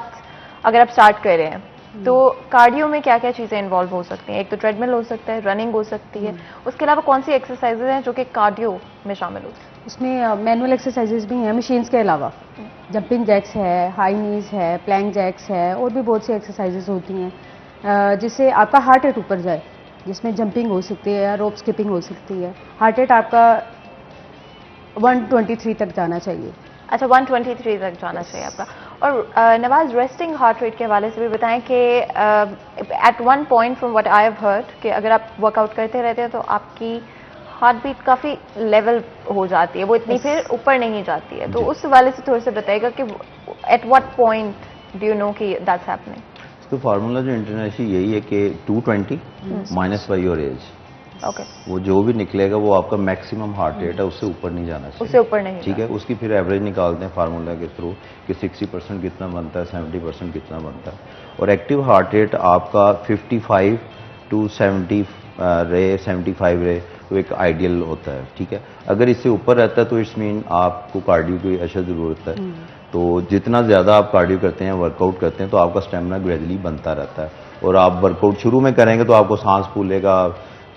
Speaker 1: अगर आप स्टार्ट कर रहे हैं तो कार्डियो में क्या क्या चीज़ें इन्वॉल्व हो सकती हैं? एक तो ट्रेडमिल हो सकता है, रनिंग हो सकती है, उसके अलावा कौन सी एक्सरसाइजेज हैं जो कि कार्डियो में शामिल होती हैं?
Speaker 5: उसमें मैनुअल एक्सरसाइजेज भी हैं मशीन्स के अलावा, जंपिंग जैक्स है, हाई नीज है, प्लैंक जैक्स है, और भी बहुत सी एक्सरसाइजेज होती हैं जिससे आपका हार्ट रेट ऊपर जाए, जिसमें जंपिंग हो सकती है या रोप स्किपिंग हो सकती है। हार्ट रेट आपका 123 तक जाना चाहिए।
Speaker 1: अच्छा, 123 तक जाना चाहिए आपका। और नवाज, रेस्टिंग हार्ट रेट के हवाले से भी बताएं कि at one point from what I have heard कि अगर आप वर्कआउट करते रहते हैं तो आपकी हार्ट बीट काफ़ी लेवल हो जाती है, वो इतनी फिर ऊपर नहीं जाती है। तो उस हवाले से थोड़ा सा बताइएगा कि at what point do you know कि दैट्स हैपनिंग?
Speaker 4: तो फार्मूला जो इंटरनेशनल यही है कि 220 minus by your age,
Speaker 1: okay, वो
Speaker 4: जो भी निकलेगा वो आपका मैक्सिमम हार्ट रेट है, उससे ऊपर नहीं जाना चाहिए।
Speaker 1: उससे ऊपर नहीं,
Speaker 4: ठीक है। उसकी फिर एवरेज निकालते हैं फार्मूला के थ्रू कि 60% कितना बनता है, 70% कितना बनता है। और एक्टिव हार्ट रेट आपका 55 to 70 रहे, 75 रहे, तो एक आइडियल होता है। ठीक है। अगर इससे ऊपर रहता है तो इट्स मीन आपको कार्डियो की अशद ज़रूरत है। तो जितना ज़्यादा आप कार्डियो करते हैं, वर्कआउट करते हैं, तो आपका स्टेमिना ग्रेजुअली बनता रहता है। और आप वर्कआउट शुरू में करेंगे तो आपको सांस फूलेगा,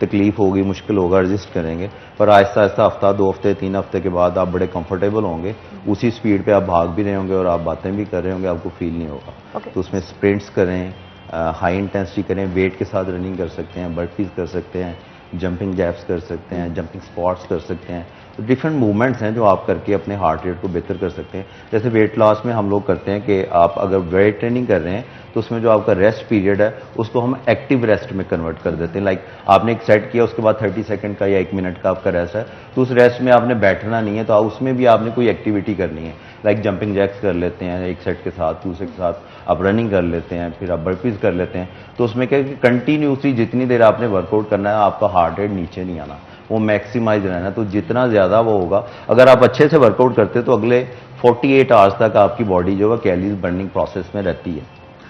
Speaker 4: तकलीफ होगी, मुश्किल होगा, एडजस्ट करेंगे, पर आहिस्ता आहिस्ता हफ्ता 2 हफ्ते 3 हफ्ते के बाद आप बड़े कंफर्टेबल होंगे, उसी स्पीड पे आप भाग भी रहे होंगे और आप बातें भी कर रहे होंगे, आपको फील नहीं होगा। तो उसमें स्प्रिंट्स करें, हाई इंटेंसिटी करें, वेट के साथ रनिंग कर सकते हैं, बर्पीज कर सकते हैं, जंपिंग जैप्स कर सकते हैं, जंपिंग स्क्वाट्स कर सकते हैं। तो डिफरेंट मूवमेंट्स हैं जो आप करके अपने हार्ट रेट को बेहतर कर सकते हैं। जैसे वेट लॉस में हम लोग करते हैं कि आप अगर वेट ट्रेनिंग कर रहे हैं तो उसमें जो आपका रेस्ट पीरियड है उसको हम एक्टिव रेस्ट में कन्वर्ट कर देते हैं। लाइक आपने एक सेट किया, उसके बाद 30 सेकंड का या 1 मिनट का आपका रेस्ट है, तो उस रेस्ट में आपने बैठना नहीं है, तो उसमें भी आपने कोई एक्टिविटी करनी है। लाइक जंपिंग जैक्स कर लेते हैं एक सेट के साथ, दूसरे के साथ आप रनिंग कर लेते हैं, फिर आप बर्पीज कर लेते हैं। तो उसमें क्या है कि कंटिन्यूसली जितनी देर आपने वर्कआउट करना है, आपका हार्ट रेट नीचे नहीं आना, वो मैक्सिमाइज रहना। तो जितना ज़्यादा वो होगा, अगर आप अच्छे से वर्कआउट करते हैं तो अगले 48 आवर्स तक आपकी बॉडी जो है कैलोरीज बर्निंग प्रोसेस में रहती है,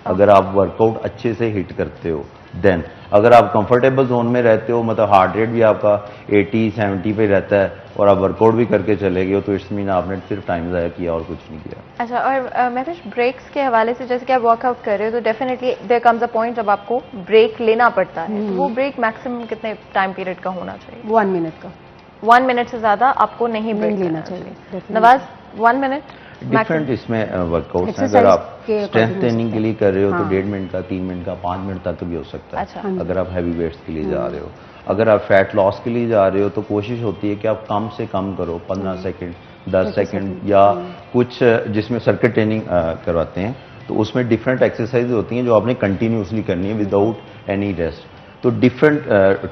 Speaker 4: अगर आप वर्कआउट अच्छे से हिट करते हो। देन अगर आप कंफर्टेबल जोन में रहते हो, मतलब हार्ट रेट भी आपका 80-70 पे रहता है और आप वर्कआउट भी करके चले गए हो, तो इट्स मीन आपने सिर्फ टाइम ज़ाया किया और कुछ नहीं किया।
Speaker 1: अच्छा, और महविश ब्रेक्स के हवाले से, जैसे कि आप वर्कआउट कर रहे हो तो definitely there comes a point जब आपको ब्रेक लेना पड़ता है, तो वो ब्रेक मैक्सिमम कितने टाइम पीरियड का होना चाहिए?
Speaker 5: 1 मिनट का।
Speaker 1: 1 मिनट से ज्यादा आपको नहीं ब्रेक लेना चाहिए। नवाज, 1 मिनट
Speaker 4: डिफरेंट इसमें वर्कआउट्स हैं। अगर आप स्ट्रेंथ ट्रेनिंग के लिए कर रहे हो तो 1.5 मिनट का, 3 मिनट का, 5 मिनट तक भी हो सकता है।
Speaker 1: अच्छा।
Speaker 4: अगर आप हैवी वेट्स के लिए जा रहे हो, अगर आप फैट लॉस के लिए जा रहे हो तो कोशिश होती है कि आप कम से कम करो, 15 सेकंड, 10 सेकंड, या कुछ जिसमें सर्किट ट्रेनिंग करवाते हैं तो उसमें डिफरेंट एक्सरसाइज होती हैं जो आपने कंटिन्यूसली करनी है विदाउट एनी रेस्ट। तो डिफरेंट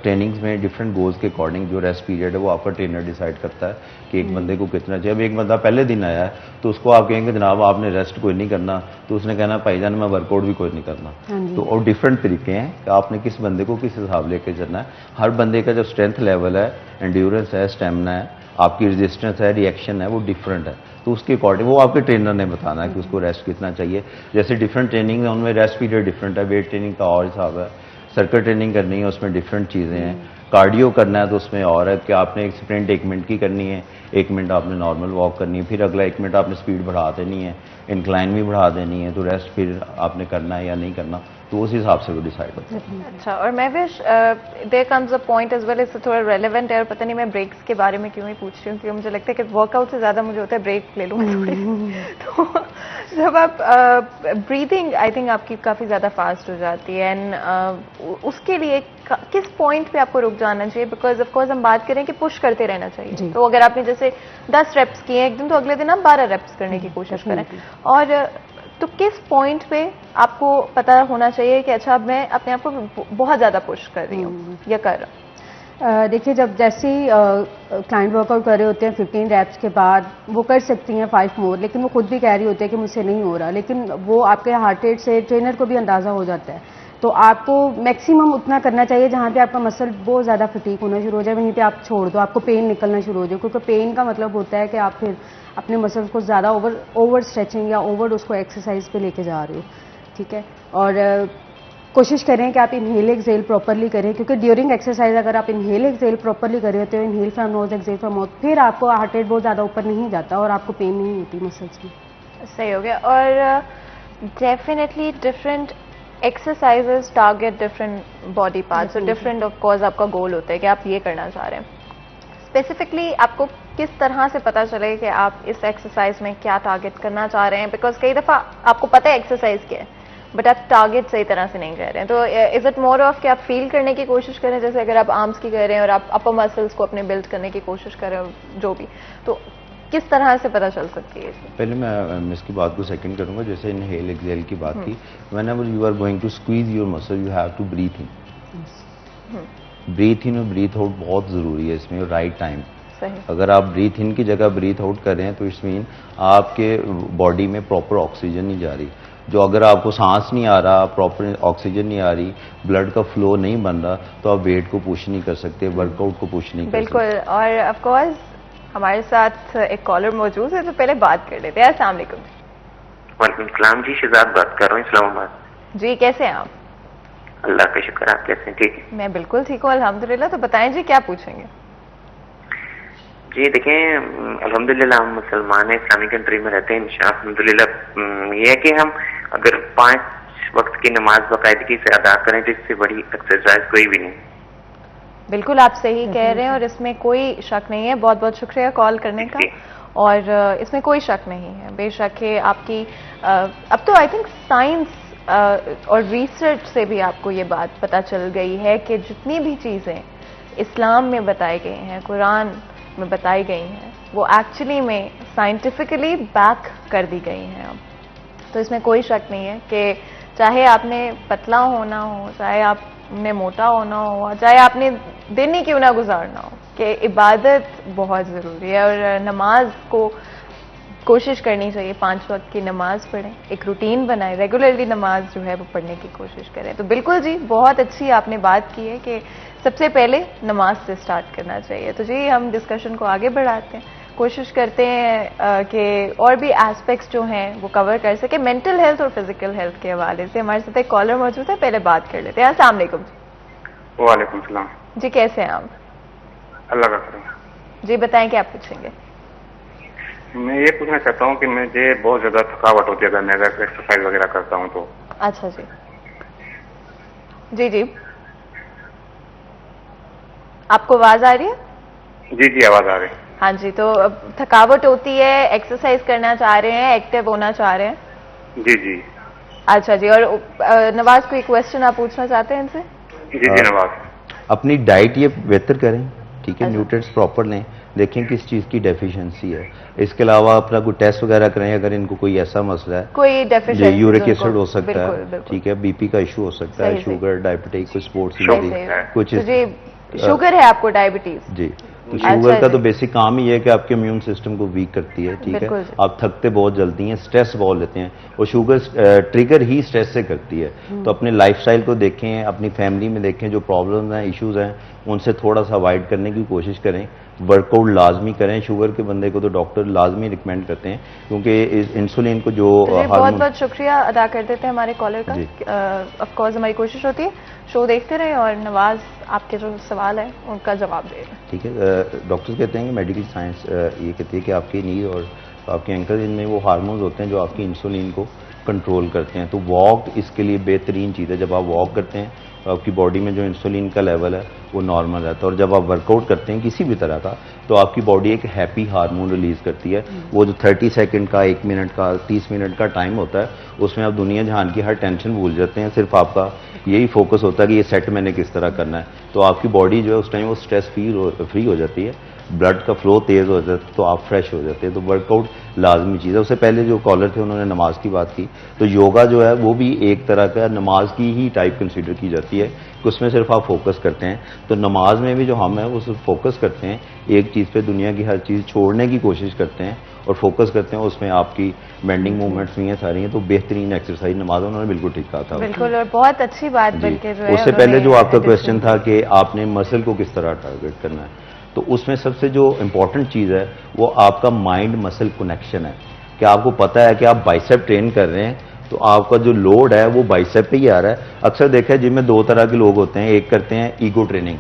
Speaker 4: ट्रेनिंग्स में डिफरेंट गोल्स के अकॉर्डिंग जो रेस्ट पीरियड है वो आपका ट्रेनर डिसाइड करता है कि एक बंदे को कितना चाहिए। अब एक बंदा पहले दिन आया है तो उसको आप कहेंगे जनाब आपने रेस्ट कोई नहीं करना, तो उसने कहना भाईजान मैं वर्कआउट भी कोई नहीं करना। तो और डिफरेंट तरीके हैं कि आपने किस बंदे को किस हिसाब लेके चलना है। हर बंदे का जो स्ट्रेंथ लेवल है, एंड्योरेंस है, स्टेमिना है, आपकी रेजिस्टेंस है, रिएक्शन है, वो डिफरेंट है। तो उसके अकॉर्डिंग वो आपके ट्रेनर ने बताना है कि उसको रेस्ट कितना चाहिए। जैसे डिफरेंट ट्रेनिंग है उनमें रेस्ट पीरियड डिफरेंट है, वेट ट्रेनिंग का और हिसाब है, सर्किट ट्रेनिंग करनी है उसमें डिफरेंट चीज़ें हैं, कार्डियो करना है तो उसमें और है कि आपने एक स्प्रिंट 1 मिनट की करनी है, 1 मिनट आपने नॉर्मल वॉक करनी है, फिर अगला 1 मिनट आपने स्पीड बढ़ा देनी है, इंक्लाइन भी बढ़ा देनी है, तो रेस्ट फिर आपने करना है या नहीं करना, तो उस हिसाब से वो डिसाइड होता है।
Speaker 1: अच्छा, और Mahvish there comes a point as well, इससे थोड़ा रेलेवेंट है और पता नहीं मैं ब्रेक्स के बारे में क्यों ही पूछ रही हूँ, क्योंकि मुझे लगता है कि वर्कआउट से ज़्यादा मुझे होता है ब्रेक ले लूँ थोड़ी। तो जब आप ब्रीदिंग आई थिंक आपकी काफ़ी ज़्यादा फास्ट हो जाती है, एंड उसके लिए किस पॉइंट पे आपको रुक जाना चाहिए? बिकॉज ऑफ कोर्स हम बात करें कि पुश करते रहना चाहिए, तो अगर आपने जैसे 10 रेप्स किए एक दिन तो अगले दिन आप 12 रेप्स करने की कोशिश करें, और तो किस पॉइंट पे आपको पता होना चाहिए कि अच्छा अब मैं अपने आप को बहुत ज़्यादा पुश कर रही हूँ या कर रहा हूँ?
Speaker 5: देखिए, जब जैसे ही क्लाइंट वर्कआउट कर रहे होते हैं 15 रैप्स के बाद वो कर सकती हैं 5 मोर, लेकिन वो खुद भी कह रही होती है कि मुझसे नहीं हो रहा, लेकिन वो आपके हार्ट रेट से ट्रेनर को भी अंदाज़ा हो जाता है। तो आपको मैक्सिमम उतना करना चाहिए जहाँ पे आपका मसल बहुत ज़्यादा फटीक होना शुरू हो जाए, वहीं पे आप छोड़ दो, आपको पेन निकलना शुरू हो जाए, क्योंकि पेन का मतलब होता है कि आप फिर अपने मसल्स को ज़्यादा ओवर स्ट्रेचिंग या ओवर उसको एक्सरसाइज पे लेके जा रहे हो। ठीक है, और कोशिश करें कि आप इनहेल एक्सेल प्रॉपरली करें, क्योंकि ड्यूरिंग एक्सरसाइज अगर आप इनहेल एक्सेल प्रॉपरली कर रहे होते हो, inhale from nose exhale from mouth, फिर आपको हार्ट रेट बहुत ज़्यादा ऊपर नहीं जाता और आपको पेन नहीं होती मसल्स में।
Speaker 1: सही हो गया। और definitely different exercises target different body parts, और डिफरेंट ऑफ कोर्स आपका गोल होता है कि आप ये करना चाह रहे हैं। स्पेसिफिकली आपको किस तरह से पता चले कि आप इस एक्सरसाइज में क्या टारगेट करना चाह रहे हैं? बिकॉज कई दफ़ा आपको पता है एक्सरसाइज क्या है, बट आप टारगेट सही तरह से नहीं कर रहे हैं। तो इज इट मोर ऑफ कि आप फील करने की कोशिश करें, जैसे अगर आप आर्म्स की कर रहे हैं और आप अपर मसल्स को अपने बिल्ड करने की कोशिश कर रहे हो, जो भी, तो किस तरह से पता चल सकती है?
Speaker 4: पहले मैं इसकी बात को सेकंड करूंगा। जैसे इनहेल एक्सेल की बात की, whenever you are going to squeeze your muscle you have to breathe in, breathe in और ब्रीथ आउट बहुत ज़रूरी है इसमें, राइट टाइम। अगर आप ब्रीथ इन की जगह ब्रीथ आउट कर रहे हैं तो इट्स मीन आपके बॉडी में प्रॉपर ऑक्सीजन नहीं जा रही। जो अगर आपको सांस नहीं आ रहा, प्रॉपर ऑक्सीजन नहीं आ रही, ब्लड का फ्लो नहीं बन रहा, तो आप वेट को पुश नहीं कर सकते, वर्कआउट को पुश नहीं कर सकते।
Speaker 1: बिल्कुल। और ऑफ कोर्स हमारे साथ एक कॉलर मौजूद है, तो पहले बात कर लेते हैं। अस्सलाम वालेकुम।
Speaker 7: वालेकुम सलाम जी, शहजाद बात कर रहा हूँ इस्लामाबाद।
Speaker 1: जी, कैसे हैं आप?
Speaker 7: अल्लाह का शुक्र, आप कैसे हैं? ठीक है,
Speaker 1: मैं बिल्कुल ठीक हूँ अल्हम्दुलिल्लाह। तो बताएं जी, क्या पूछेंगे?
Speaker 7: जी देखें, अल्हम्दुलिल्लाह हम मुसलमान हैं, इस्लामिक कंट्री में रहते हैं। इंशाअल्लाह अल्हम्दुलिल्लाह ये है कि हम अगर 5 वक्त की नमाज बाकायदगी से अदा करें तो इससे बड़ी एक्सरसाइज कोई भी नहीं।
Speaker 1: बिल्कुल आप सही कह रहे हैं और इसमें कोई शक नहीं है। बहुत बहुत शुक्रिया कॉल करने का, और इसमें कोई शक नहीं है। बेशक है आपकी अब तो आई थिंक साइंस और रिसर्च से भी आपको ये बात पता चल गई है कि जितनी भी चीज़ें इस्लाम में बताई गई हैं, कुरान में बताई गई हैं, वो एक्चुअली में साइंटिफिकली बैक कर दी गई हैं अब। तो इसमें कोई शक नहीं है कि चाहे आपने पतला होना हो, चाहे आपने मोटा होना हो, चाहे आपने दिन ही क्यों ना गुजारना हो, कि इबादत बहुत ज़रूरी है। और नमाज को कोशिश करनी चाहिए 5 वक्त की नमाज पढ़ें, एक रूटीन बनाएं, रेगुलरली नमाज जो है वो पढ़ने की कोशिश करें। तो बिल्कुल जी, बहुत अच्छी आपने बात की है कि सबसे पहले नमाज से स्टार्ट करना चाहिए। तो जी हम डिस्कशन को आगे बढ़ाते हैं, कोशिश करते हैं कि और भी एस्पेक्ट्स जो हैं वो कवर कर सके मेंटल हेल्थ और फिजिकल हेल्थ के हवाले से। हमारे साथ एक कॉलर मौजूद है, पहले बात कर लेते हैं। अस्सलाम वालेकुम जी।
Speaker 2: वालेकुम सलाम
Speaker 1: जी, कैसे हैं आप?
Speaker 2: अल्लाह का करम।
Speaker 1: जी बताएं, क्या आप पूछेंगे?
Speaker 2: मैं ये पूछना चाहता हूँ कि मुझे बहुत ज्यादा थकावट होती है अगर मैं एक्सरसाइज वगैरह करता हूँ तो।
Speaker 1: अच्छा जी, जी जी, आपको आवाज आ रही है?
Speaker 2: जी जी, आवाज आ रही है।
Speaker 1: हाँ जी, तो अब थकावट होती है, एक्सरसाइज करना चाह रहे हैं, एक्टिव होना चाह रहे हैं।
Speaker 2: जी जी।
Speaker 1: अच्छा जी, और नवाज कोई क्वेश्चन आप पूछना चाहते हैं इनसे?
Speaker 2: जी जी नवाज।
Speaker 4: अपनी डाइट ये बेहतर करें, ठीक है,
Speaker 1: अच्छा।
Speaker 4: न्यूट्रिएंट्स प्रॉपर लें, देखें किस चीज़ की डेफिशिएंसी है। इसके अलावा अपना कोई टेस्ट वगैरह करें अगर इनको कोई ऐसा मसला है,
Speaker 1: कोई डेफिशिएंसी,
Speaker 4: यूरिक एसिड हो सकता
Speaker 1: बिल्कुल,
Speaker 4: है,
Speaker 1: बिल्कुल।
Speaker 4: ठीक है, बीपी का इशू हो सकता है,
Speaker 1: सही, सही।
Speaker 4: शुगर, डायबिटीज, कोई स्पोर्ट्स
Speaker 1: सही,
Speaker 4: इंजरी,
Speaker 1: सही।
Speaker 4: कुछ
Speaker 1: तो जी, शुगर है आपको, डायबिटीज?
Speaker 4: जी। तो
Speaker 1: अच्छा
Speaker 4: शुगर का
Speaker 1: जी।
Speaker 4: तो बेसिक काम ही है कि आपके इम्यून सिस्टम को वीक करती है, ठीक है,
Speaker 1: बिल्कुल जी।
Speaker 4: आप थकते बहुत जल्दी हैं, स्ट्रेस बहुत लेते हैं, और शुगर ट्रिगर ही स्ट्रेस से करती है। तो अपने लाइफस्टाइल को देखें, अपनी फैमिली में देखें, जो प्रॉब्लम्स हैं, इश्यूज हैं, उनसे थोड़ा सा अवॉइड करने की कोशिश करें। वर्कआउट लाजमी करें, शुगर के बंदे को तो डॉक्टर लाजमी रिकमेंड करते हैं, क्योंकि इंसुलिन को जो
Speaker 1: तो जी बहुत बहुत शुक्रिया अदा कर देते हैं हमारे कॉलर का।
Speaker 4: जी।
Speaker 1: ऑफ कोर्स हमारी कोशिश होती है शो देखते रहें और नवाज आपके जो सवाल है उनका जवाब दे रहे हैं।
Speaker 4: ठीक है, डॉक्टर्स कहते हैं कि मेडिकल साइंस ये कहती है कि आपकी नी और आपके एंकल, इनमें वो हार्मोन्स होते हैं जो आपकी इंसुलिन को कंट्रोल करते हैं। तो वॉक इसके लिए बेहतरीन चीज़ है। जब आप वॉक करते हैं तो आपकी बॉडी में जो इंसुलिन का लेवल है वो नॉर्मल रहता है, और जब आप वर्कआउट करते हैं किसी भी तरह का, तो आपकी बॉडी एक हैप्पी हार्मोन रिलीज करती है। वो जो 30 सेकंड का, 1 मिनट का, 30 मिनट का टाइम होता है, उसमें आप दुनिया जहान की हर टेंशन भूल जाते हैं, सिर्फ आपका यही फोकस होता है कि ये सेट मैंने किस तरह करना है। तो आपकी बॉडी जो है उस टाइम वो स्ट्रेस फ्री हो जाती है, ब्लड का फ्लो तेज हो जाता है, तो आप फ्रेश हो जाते हैं। तो वर्कआउट लाजमी चीज़ है। उससे पहले जो कॉलर थे उन्होंने नमाज की बात की, तो योगा जो है वो भी एक तरह का नमाज की ही टाइप कंसीडर की जाती है, कि उसमें सिर्फ आप फोकस करते हैं। तो नमाज में भी जो हम है वो सिर्फ फोकस करते हैं एक चीज़ पे, दुनिया की हर चीज़ छोड़ने की कोशिश करते हैं और फोकस करते हैं उसमें। आपकी बेंडिंग मूवमेंट्स भी हैं सारी हैं, तो बेहतरीन एक्सरसाइज नमाज, उन्होंने बिल्कुल ठीक कहा था।
Speaker 1: बिल्कुल, और बहुत अच्छी बात
Speaker 4: जी।
Speaker 1: बल्कि जो है
Speaker 4: उससे पहले जो आपका
Speaker 1: उन्होंने
Speaker 4: क्वेश्चन था कि आपने मसल को किस तरह टारगेट करना है, तो उसमें सबसे जो इम्पोर्टेंट चीज़ है वो आपका माइंड मसल कनेक्शन है। कि आपको पता है कि आप बाइसेप ट्रेन कर रहे हैं, तो आपका जो लोड है वो बाइसेप पे ही आ रहा है। अक्सर देखा है जिम में 2 तरह के लोग होते हैं, एक करते हैं ईगो ट्रेनिंग,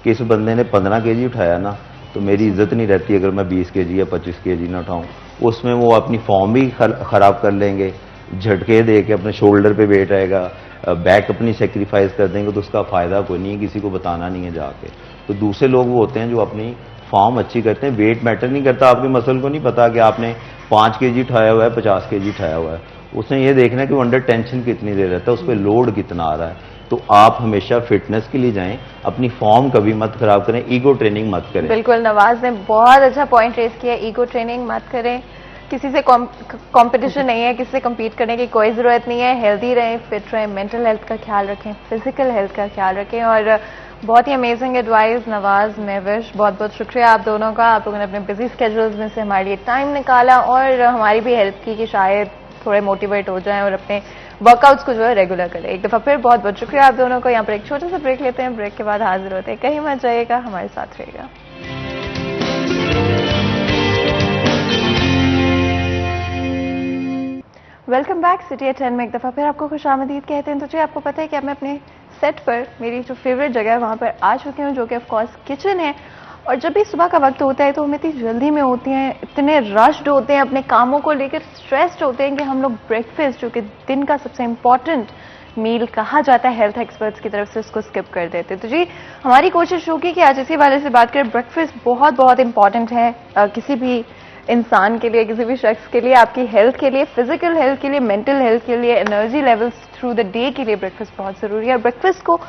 Speaker 4: कि इस बंदे ने 15 kg उठाया ना, तो मेरी इज्जत नहीं रहती अगर मैं 20 kg या 25 kg ना उठाऊं। उसमें वो अपनी फॉर्म भी खराब कर लेंगे, झटके दे के अपने शोल्डर पे वेट आएगा, बैक अपनी सेक्रीफाइस कर देंगे, तो उसका फायदा कोई नहीं है, किसी को बताना नहीं है जाके। तो दूसरे लोग वो होते हैं जो अपनी फॉर्म अच्छी करते हैं, वेट मैटर नहीं करता, आपके मसल को नहीं पता कि आपने 5 kg उठाया हुआ है, 50 kg उठाया हुआ है, उसने ये देखना है कि वो अंडर टेंशन कितनी देर रहता है, उस पर लोड कितना आ रहा है। तो आप हमेशा फिटनेस के लिए जाएं, अपनी फॉर्म कभी मत खराब करें, ईगो ट्रेनिंग मत करें।
Speaker 1: बिल्कुल, नवाज ने बहुत अच्छा पॉइंट रेज किया, ईगो ट्रेनिंग मत करें, किसी से कंपटीशन नहीं है, किसी से कम्पीट करने की कोई ज़रूरत नहीं है। हेल्दी रहें, फिट रहें, मेंटल हेल्थ का ख्याल रखें, फिजिकल हेल्थ का ख्याल रखें। और बहुत ही अमेजिंग एडवाइस नवाज, महविश, बहुत बहुत शुक्रिया आप दोनों का। आप लोगों ने अपने बिजी स्केड्यूल्स में से हमारे लिए टाइम निकाला और हमारी भी हेल्प की कि शायद थोड़े मोटिवेट हो जाएं और अपने वर्कआउट्स को जो है रेगुलर करें। एक दफ़ा फिर बहुत बहुत शुक्रिया आप दोनों को। यहाँ पर एक छोटा सा ब्रेक लेते हैं, ब्रेक के बाद हाजिर होते हैं। कहीं मत जाइएगा, हमारे साथ रहिएगा। वेलकम बैक सिटी एट 10 में एक दफ़ा फिर आपको खुशामदीद कहते हैं। तो जी आपको पता है कि अब मैं अपने सेट पर, मेरी जो फेवरेट जगह है वहाँ पर आ चुकी हूँ, जो कि ऑफकोर्स किचन है। और जब भी सुबह का वक्त होता है तो हम इतनी जल्दी में होती हैं, इतने रश्ड होते हैं, अपने कामों को लेकर स्ट्रेस्ड होते हैं कि हम लोग ब्रेकफास्ट, जो कि दिन का सबसे इम्पॉर्टेंट मील कहा जाता है हेल्थ एक्सपर्ट्स की तरफ से, उसको स्किप कर देते। तो जी हमारी कोशिश होगी कि आज इसी वाले से बात करें। ब्रेकफास्ट बहुत बहुत इंपॉर्टेंट है किसी भी इंसान के लिए, किसी भी शख्स के लिए, आपकी हेल्थ के लिए, फिजिकल हेल्थ के लिए, मेंटल हेल्थ के लिए, energy levels through the day के लिए ब्रेकफास्ट बहुत जरूरी है। और ब्रेकफास्ट को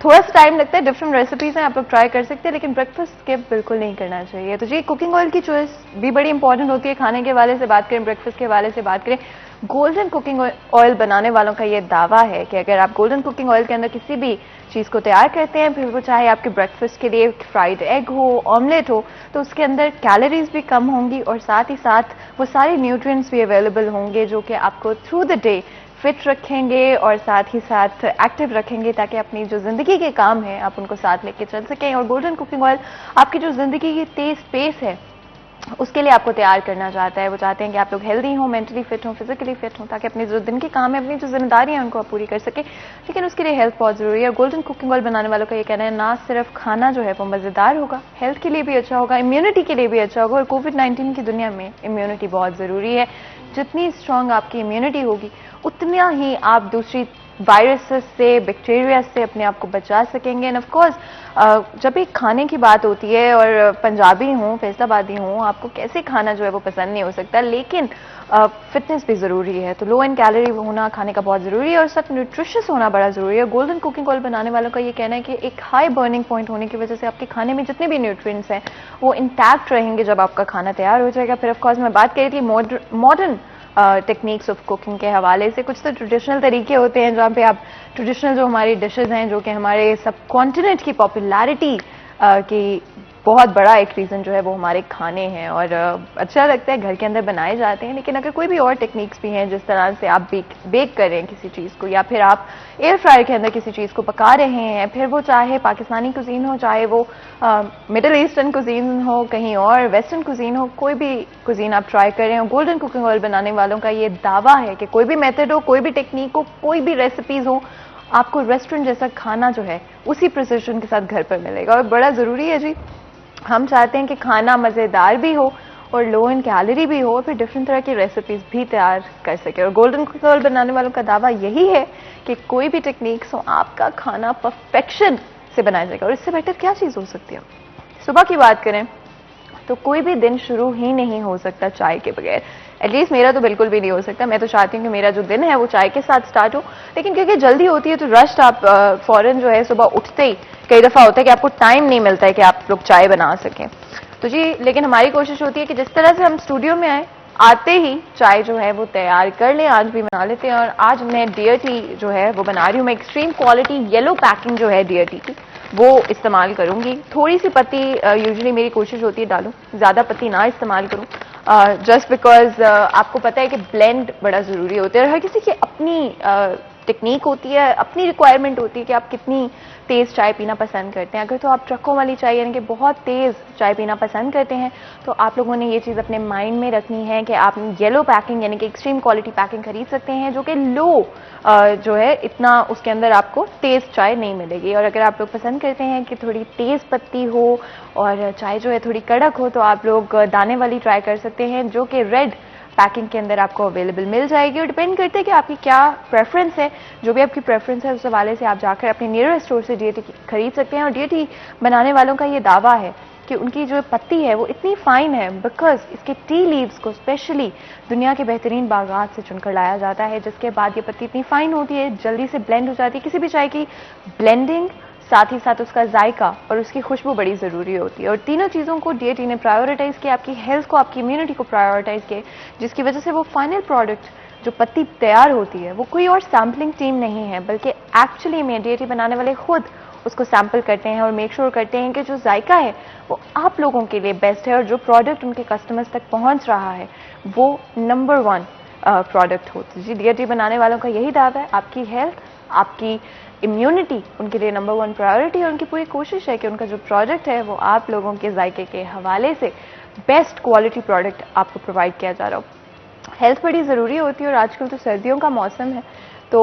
Speaker 1: थोड़ा सा टाइम लगता है, डिफरेंट रेसिपीज हैं, आप लोग ट्राई कर सकते हैं, लेकिन ब्रेकफास्ट स्किप बिल्कुल नहीं करना चाहिए। तो जी कुकिंग ऑयल की चॉइस भी बड़ी इंपॉर्टेंट होती है। खाने के हवाले से बात करें, ब्रेकफास्ट के हवाले से बात करें, गोल्डन कुकिंग ऑयल बनाने वालों का ये दावा है कि अगर आप गोल्डन कुकिंग ऑयल के अंदर किसी भी चीज को तैयार करते हैं, फिर वो चाहे आपके ब्रेकफास्ट के लिए फ्राइड एग हो, ऑमलेट हो, तो उसके अंदर कैलोरीज भी कम होंगी और साथ ही साथ वो सारे न्यूट्रिएंट्स भी अवेलेबल होंगे जो कि आपको थ्रू द डे फिट रखेंगे और साथ ही साथ एक्टिव रखेंगे, ताकि अपनी जो जिंदगी के काम है आप उनको साथ लेके चल सकें। और गोल्डन कुकिंग ऑयल आपकी जो जिंदगी की तेज पेस है उसके लिए आपको तैयार करना चाहता है। वो चाहते हैं कि आप लोग हेल्दी हों, मेंटली फिट हों, फिजिकली फिट हों, ताकि अपने जो दिन के काम है, अपनी जो जिम्मेदारी है उनको आप पूरी कर सके। लेकिन उसके लिए हेल्थ बहुत जरूरी है। गोल्डन कुकिंग ऑयल बनाने वालों का ये कहना है ना सिर्फ खाना जो है वो मजेदार होगा, हेल्थ के लिए भी अच्छा होगा, इम्यूनिटी के लिए भी अच्छा होगा। और कोविड-19 की दुनिया में इम्यूनिटी बहुत जरूरी है। जितनी स्ट्रांग आपकी इम्यूनिटी होगी उतना ही आप दूसरी वायरसेस से, बैक्टीरिया से अपने आप को बचा सकेंगे। एंड ऑफ कोर्स जब भी खाने की बात होती है, और पंजाबी हूँ, फैसलाबादी हूँ, आपको कैसे खाना जो है वो पसंद नहीं हो सकता, लेकिन फिटनेस भी जरूरी है। तो लो इन कैलोरी होना खाने का बहुत जरूरी है और साथ न्यूट्रिशियस होना बड़ा जरूरी है। गोल्डन कुकिंग ऑयल बनाने वालों का ये कहना है कि एक हाई बर्निंग पॉइंट होने की वजह से आपके खाने में जितने भी न्यूट्रिएंट्स हैं वो इंटैक्ट रहेंगे जब आपका खाना तैयार हो जाएगा। फिर ऑफकोर्स मैं बात करी थी मॉडर्न टेक्निक्स ऑफ कुकिंग के हवाले से। कुछ तो ट्रेडिशनल तरीके होते हैं जहाँ पे आप ट्रेडिशनल जो हमारी डिशेज हैं, जो कि हमारे सब कॉन्टिनेंट की पॉपुलैरिटी की बहुत बड़ा एक रीज़न जो है वो हमारे खाने हैं, और अच्छा लगता है घर के अंदर बनाए जाते हैं। लेकिन अगर कोई भी और टेक्निक्स भी हैं, जिस तरह से आप बेक कर रहे हैं किसी चीज़ को, या फिर आप एयर फ्रायर के अंदर किसी चीज़ को पका रहे हैं, फिर वो चाहे पाकिस्तानी कुजीन हो, चाहे वो मिडिल ईस्टर्न कुजीन हो, कहीं और वेस्टर्न कुजीन हो, कोई भी कुजीन आप ट्राई कर रहे हो, गोल्डन कुकिंग ऑयल बनाने वालों का ये दावा है कि कोई भी मेथड हो, कोई भी टेक्निक हो, कोई भी रेसिपीज हो, आपको रेस्टोरेंट जैसा खाना जो है उसी प्रिसिशन के साथ घर पर मिलेगा। और बड़ा ज़रूरी है जी, हम चाहते हैं कि खाना मज़ेदार भी हो और लो इन कैलोरी भी हो, और फिर डिफरेंट तरह की रेसिपीज भी तैयार कर सके। और गोल्डन कुकिंग ऑयल बनाने वालों का दावा यही है कि कोई भी टेक्निक्स हो, आपका खाना परफेक्शन से बनाया जाएगा। और इससे बेटर क्या चीज़ हो सकती है? सुबह की बात करें तो कोई भी दिन शुरू ही नहीं हो सकता चाय के बगैर। एटलीस्ट मेरा तो बिल्कुल भी नहीं हो सकता। मैं तो चाहती हूँ कि मेरा जो दिन है वो चाय के साथ स्टार्ट हो, लेकिन क्योंकि जल्दी होती है तो रश्ट आप फौरन जो है सुबह उठते ही कई दफ़ा होता है कि आपको टाइम नहीं मिलता है कि आप लोग चाय बना सकें। तो जी लेकिन हमारी कोशिश होती है कि जिस तरह से हम स्टूडियो में आते ही चाय जो है वो तैयार कर लें। आज भी बना लेते हैं, और आज मैं डियर टी जो है वो बना रही हूँ। मैं एक्सट्रीम क्वालिटी येलो पैकिंग जो है डियर टी की वो इस्तेमाल करूंगी। थोड़ी सी पत्ती यूजुअली मेरी कोशिश होती है डालूं, ज़्यादा पत्ती ना इस्तेमाल करूं, जस्ट बिकॉज आपको पता है कि ब्लेंड बड़ा ज़रूरी होता है। और हर किसी की अपनी टेक्निक होती है, अपनी रिक्वायरमेंट होती है कि आप कितनी तेज़ चाय पीना पसंद करते हैं। अगर तो आप ट्रकों वाली चाय यानी कि बहुत तेज़ चाय पीना पसंद करते हैं तो आप लोगों ने ये चीज़ अपने माइंड में रखनी है कि आप येलो पैकिंग यानी कि एक्सट्रीम क्वालिटी पैकिंग खरीद सकते हैं, जो कि लो जो है इतना उसके अंदर आपको तेज़ चाय नहीं मिलेगी। और अगर आप लोग पसंद करते हैं कि थोड़ी तेज़ पत्ती हो और चाय जो है थोड़ी कड़क हो, तो आप लोग दाने वाली ट्राई कर सकते हैं, जो कि रेड पैकिंग के अंदर आपको अवेलेबल मिल जाएगी। और डिपेंड करता है कि आपकी क्या प्रेफरेंस है। जो भी आपकी प्रेफरेंस है उस हवाले से आप जाकर अपने नियरेस्ट स्टोर से डीएटी खरीद सकते हैं। और डीएटी बनाने वालों का ये दावा है कि उनकी जो पत्ती है वो इतनी फाइन है बिकॉज इसके टी लीव्स को स्पेशली दुनिया के बेहतरीन बागात से चुनकर लाया जाता है, जिसके बाद ये पत्ती इतनी फाइन होती है, जल्दी से ब्लेंड हो जाती है। किसी भी चाय की ब्लेंडिंग, साथ ही साथ उसका जायका और उसकी खुशबू बड़ी ज़रूरी होती है। और तीनों चीज़ों को डीएटी ने प्रायोरिटाइज़ किया, आपकी हेल्थ को, आपकी इम्यूनिटी को प्रायोरिटाइज़ किया, जिसकी वजह से वो फाइनल प्रोडक्ट जो पत्ती तैयार होती है वो कोई और सैम्पलिंग टीम नहीं है, बल्कि एक्चुअली में डीएटी बनाने वाले खुद उसको सैंपल करते हैं और मेक श्योर करते हैं कि जो जायका है वो आप लोगों के लिए बेस्ट है और जो प्रोडक्ट उनके कस्टमर्स तक पहुंच रहा है वो नंबर 1 प्रोडक्ट हो। तो जी डीएटी बनाने वालों का यही दावा है, आपकी हेल्थ, आपकी इम्यूनिटी उनके लिए नंबर 1 प्रायोरिटी है। उनकी पूरी कोशिश है कि उनका जो प्रोडक्ट है वो आप लोगों के जायके के हवाले से बेस्ट क्वालिटी प्रोडक्ट आपको प्रोवाइड किया जा रहा हो। हेल्थ बड़ी ज़रूरी होती है और आजकल तो सर्दियों का मौसम है, तो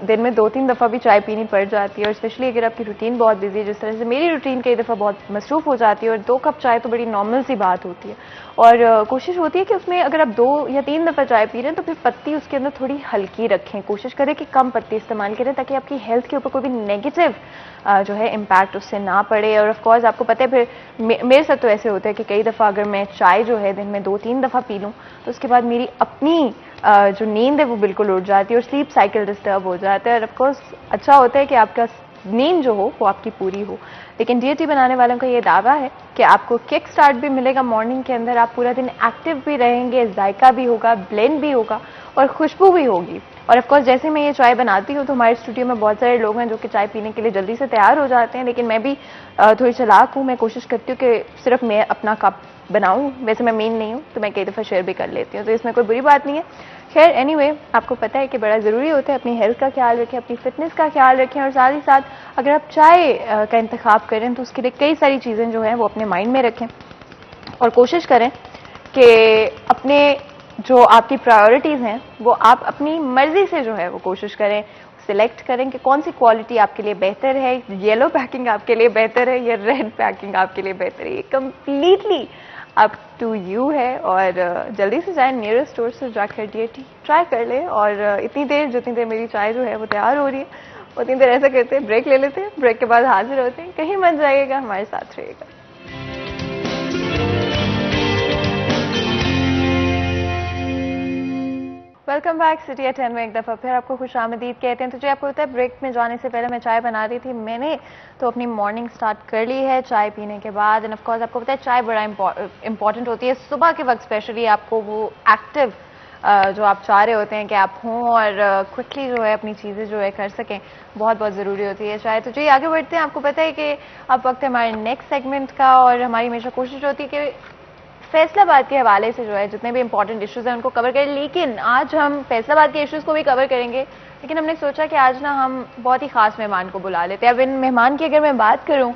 Speaker 1: दिन में 2-3 दफ़ा भी चाय पीनी पड़ जाती है, और स्पेशली अगर आपकी रूटीन बहुत बिजी है, जिस तरह से मेरी रूटीन कई दफ़ा बहुत मसरूफ़ हो जाती है, और 2 कप चाय तो बड़ी नॉर्मल सी बात होती है। और कोशिश होती है कि उसमें अगर आप 2 या 3 दफ़ा चाय पी रहे हैं तो फिर पत्ती उसके अंदर थोड़ी हल्की रखें, कोशिश करें कि कम पत्ती इस्तेमाल करें, ताकि आपकी हेल्थ के ऊपर कोई भी नेगेटिव जो है इम्पैक्ट उससे ना पड़े। और ऑफ कोर्स आपको पता है फिर मेरे साथ तो ऐसे होता है कि कई दफ़ा अगर मैं चाय जो है दिन में 2-3 दफ़ा पी लूँ तो उसके बाद मेरी अपनी जो नींद है वो बिल्कुल उड़ जाती है और स्लीप साइकिल डिस्टर्ब हो जाता है। और ऑफ कोर्स अच्छा होता है कि आपका नींद जो हो वो आपकी पूरी हो, लेकिन डीएटी बनाने वालों का ये दावा है कि आपको किक स्टार्ट भी मिलेगा मॉर्निंग के अंदर, आप पूरा दिन एक्टिव भी रहेंगे, जायका भी होगा, ब्लेंड भी होगा और खुशबू भी होगी। और ऑफ कोर्स जैसे मैं ये चाय बनाती हूँ तो हमारे स्टूडियो में बहुत सारे लोग हैं जो कि चाय पीने के लिए जल्दी से तैयार हो जाते हैं, लेकिन मैं भी थोड़ी चालाक हूँ, मैं कोशिश करती हूँ कि सिर्फ मैं अपना कप बनाऊँ। वैसे मैं मेन नहीं हूँ तो मैं कई दफ़ा शेयर भी कर लेती हूँ, तो इसमें कोई बुरी बात नहीं है। खैर एनीवे, आपको पता है कि बड़ा ज़रूरी होता है अपनी हेल्थ का ख्याल रखें, अपनी फिटनेस का ख्याल रखें, और साथ ही साथ अगर आप चाय का इंतखाब करें तो उसके लिए कई सारी चीज़ें जो हैं वो अपने माइंड में रखें और कोशिश करें कि अपने जो आपकी प्रायोरिटीज़ हैं वो आप अपनी मर्जी से जो है वो कोशिश करें सिलेक्ट करें कि कौन सी क्वालिटी आपके लिए बेहतर है, येलो पैकिंग आपके लिए बेहतर है या रेड पैकिंग आपके लिए बेहतर है। ये कम्प्लीटली अप टू यू है। और जल्दी से जाए नियरेस्ट स्टोर से जाकर डीएटी ट्राई कर ले। और इतनी देर जितनी देर मेरी चाय जो है वो तैयार हो रही है उतनी देर ऐसा करते हैं, ब्रेक ले लेते हैं, ब्रेक के बाद हाजिर होते हैं। कहीं मत जाइएगा, हमारे साथ रहिएगा। वेलकम बैक सिटी एट 10 में एक दफ़ा फिर आपको खुश आमदीद कहते हैं। तो जो आपको होता है ब्रेक में जाने से पहले मैं चाय बना रही थी, मैंने तो अपनी मॉर्निंग स्टार्ट कर ली है चाय पीने के बाद। एंड ऑफ कोर्स आपको पता है चाय बड़ा इंपॉर्टेंट होती है सुबह के वक्त, स्पेशली आपको वो एक्टिव जो आप चाह रहे होते हैं कि आप हों और क्विकली जो है अपनी चीज़ें जो है कर सकें, बहुत बहुत ज़रूरी होती है चाय। तो चलिए आगे बढ़ते हैं। आपको पता है कि अब वक्त है हमारे नेक्स्ट सेगमेंट का, और हमारी हमेशा कोशिश होती है कि फैसलाबाद के हवाले से जो है जितने भी इंपॉर्टेंट इश्यूज हैं उनको कवर करें। लेकिन आज हम फैसलाबाद के इश्यूज को भी कवर करेंगे, लेकिन हमने सोचा कि आज ना हम बहुत ही खास मेहमान को बुला लेते हैं। अब इन मेहमान की अगर मैं बात करूं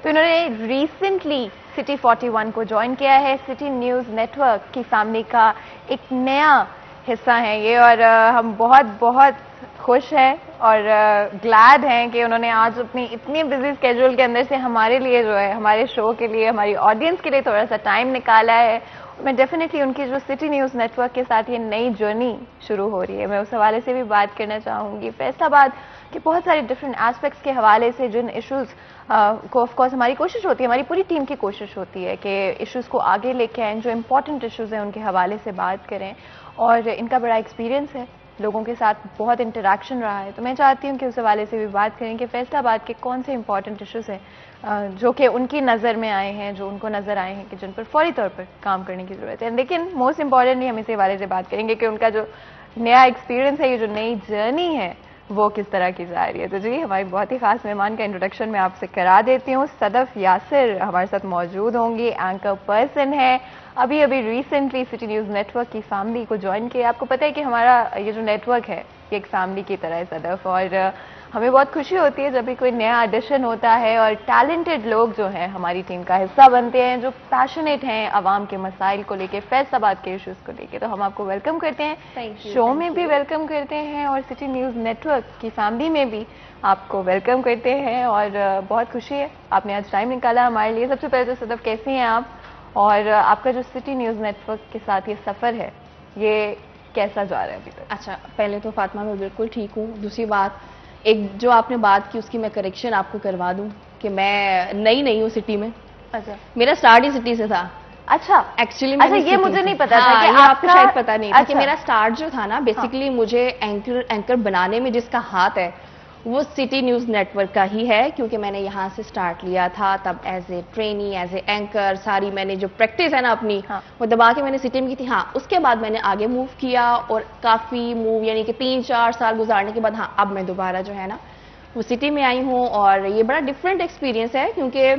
Speaker 1: तो इन्होंने रिसेंटली सिटी 41 को ज्वाइन किया है। सिटी न्यूज़ नेटवर्क की फैमिली का एक नया हिस्सा है ये, और हम बहुत बहुत खुश हैं और ग्लैड हैं कि उन्होंने आज अपनी इतनी बिजी स्केड्यूल के अंदर से हमारे लिए जो है, हमारे शो के लिए, हमारी ऑडियंस के लिए थोड़ा सा टाइम निकाला है। मैं डेफिनेटली उनकी जो सिटी न्यूज़ नेटवर्क के साथ ये नई जर्नी शुरू हो रही है, मैं उस हवाले से भी बात करना चाहूँगी। फैसलाबाद के बहुत सारे डिफरेंट एस्पेक्ट्स के हवाले से जिन इश्यूज़ को ऑफ कोर्स हमारी कोशिश होती है, हमारी पूरी टीम की कोशिश होती है कि इश्यूज़ को आगे लेके आएँ, जो इंपॉर्टेंट इश्यूज़ हैं उनके हवाले से बात करें। और इनका बड़ा एक्सपीरियंस है, लोगों के साथ बहुत इंटरेक्शन रहा है, तो मैं चाहती हूँ कि उस हवाले से भी बात करें कि फैसलाबाद के कौन से इंपॉर्टेंट इश्यूज़ हैं जो कि उनकी नज़र में आए हैं, जो उनको नज़र आए हैं कि जिन पर फौरी तौर पर काम करने की ज़रूरत है। लेकिन मोस्ट इंपॉर्टेंटली हम इस हवाले से बात करेंगे कि उनका जो नया एक्सपीरियंस है, ये जो नई जर्नी है वो किस तरह की जा रही है। तो जी हमारी बहुत ही खास मेहमान का इंट्रोडक्शन मैं आपसे करा देती हूँ। सदफ यासिर हमारे साथ मौजूद होंगी, एंकर पर्सन है, अभी अभी रिसेंटली सिटी न्यूज़ नेटवर्क की फैमिली को ज्वाइन किया। आपको पता है कि हमारा ये जो नेटवर्क है ये एक फैमिली की तरह है सदफ, और हमें बहुत खुशी होती है जब भी कोई नया एडिशन होता है और टैलेंटेड लोग जो हैं हमारी टीम का हिस्सा बनते हैं, जो पैशनेट हैं आवाम के मसाइल को लेके, फैसलाबाद के इश्यूज़ को लेके। तो हम आपको वेलकम करते हैं, शो में भी वेलकम करते हैं और सिटी न्यूज़ नेटवर्क की फैमिली में भी आपको वेलकम करते हैं। और बहुत खुशी है आपने आज टाइम निकाला हमारे लिए। सबसे पहले तो सदफ कैसी हैं आप, और आपका जो सिटी न्यूज़ नेटवर्क के साथ ये सफ़र है ये कैसा जा रहा है अभी तक?
Speaker 8: अच्छा, पहले तो फातिमा मैं बिल्कुल ठीक हूँ। दूसरी बात, एक जो आपने बात की उसकी मैं करेक्शन आपको करवा दूं कि मैं नई नहीं हूँ सिटी में।
Speaker 1: अच्छा,
Speaker 8: मेरा स्टार्ट ही सिटी से था।
Speaker 1: अच्छा,
Speaker 8: एक्चुअली
Speaker 1: अच्छा ये मुझे नहीं पता था कि
Speaker 8: आपको शायद पता नहीं था कि
Speaker 1: अच्छा।
Speaker 8: मेरा स्टार्ट जो था ना, बेसिकली मुझे एंकर बनाने में जिसका हाथ है वो सिटी न्यूज़ नेटवर्क का ही है, क्योंकि मैंने यहाँ से स्टार्ट लिया था तब as a trainee, as a anchor, सारी मैंने जो प्रैक्टिस है ना अपनी वो दबा के मैंने सिटी में की थी। हाँ, उसके बाद मैंने आगे मूव किया और काफ़ी मूव यानी कि 3-4 साल गुजारने के बाद हाँ अब मैं दोबारा जो है ना वो सिटी में आई हूँ। और ये बड़ा डिफरेंट एक्सपीरियंस है, क्योंकि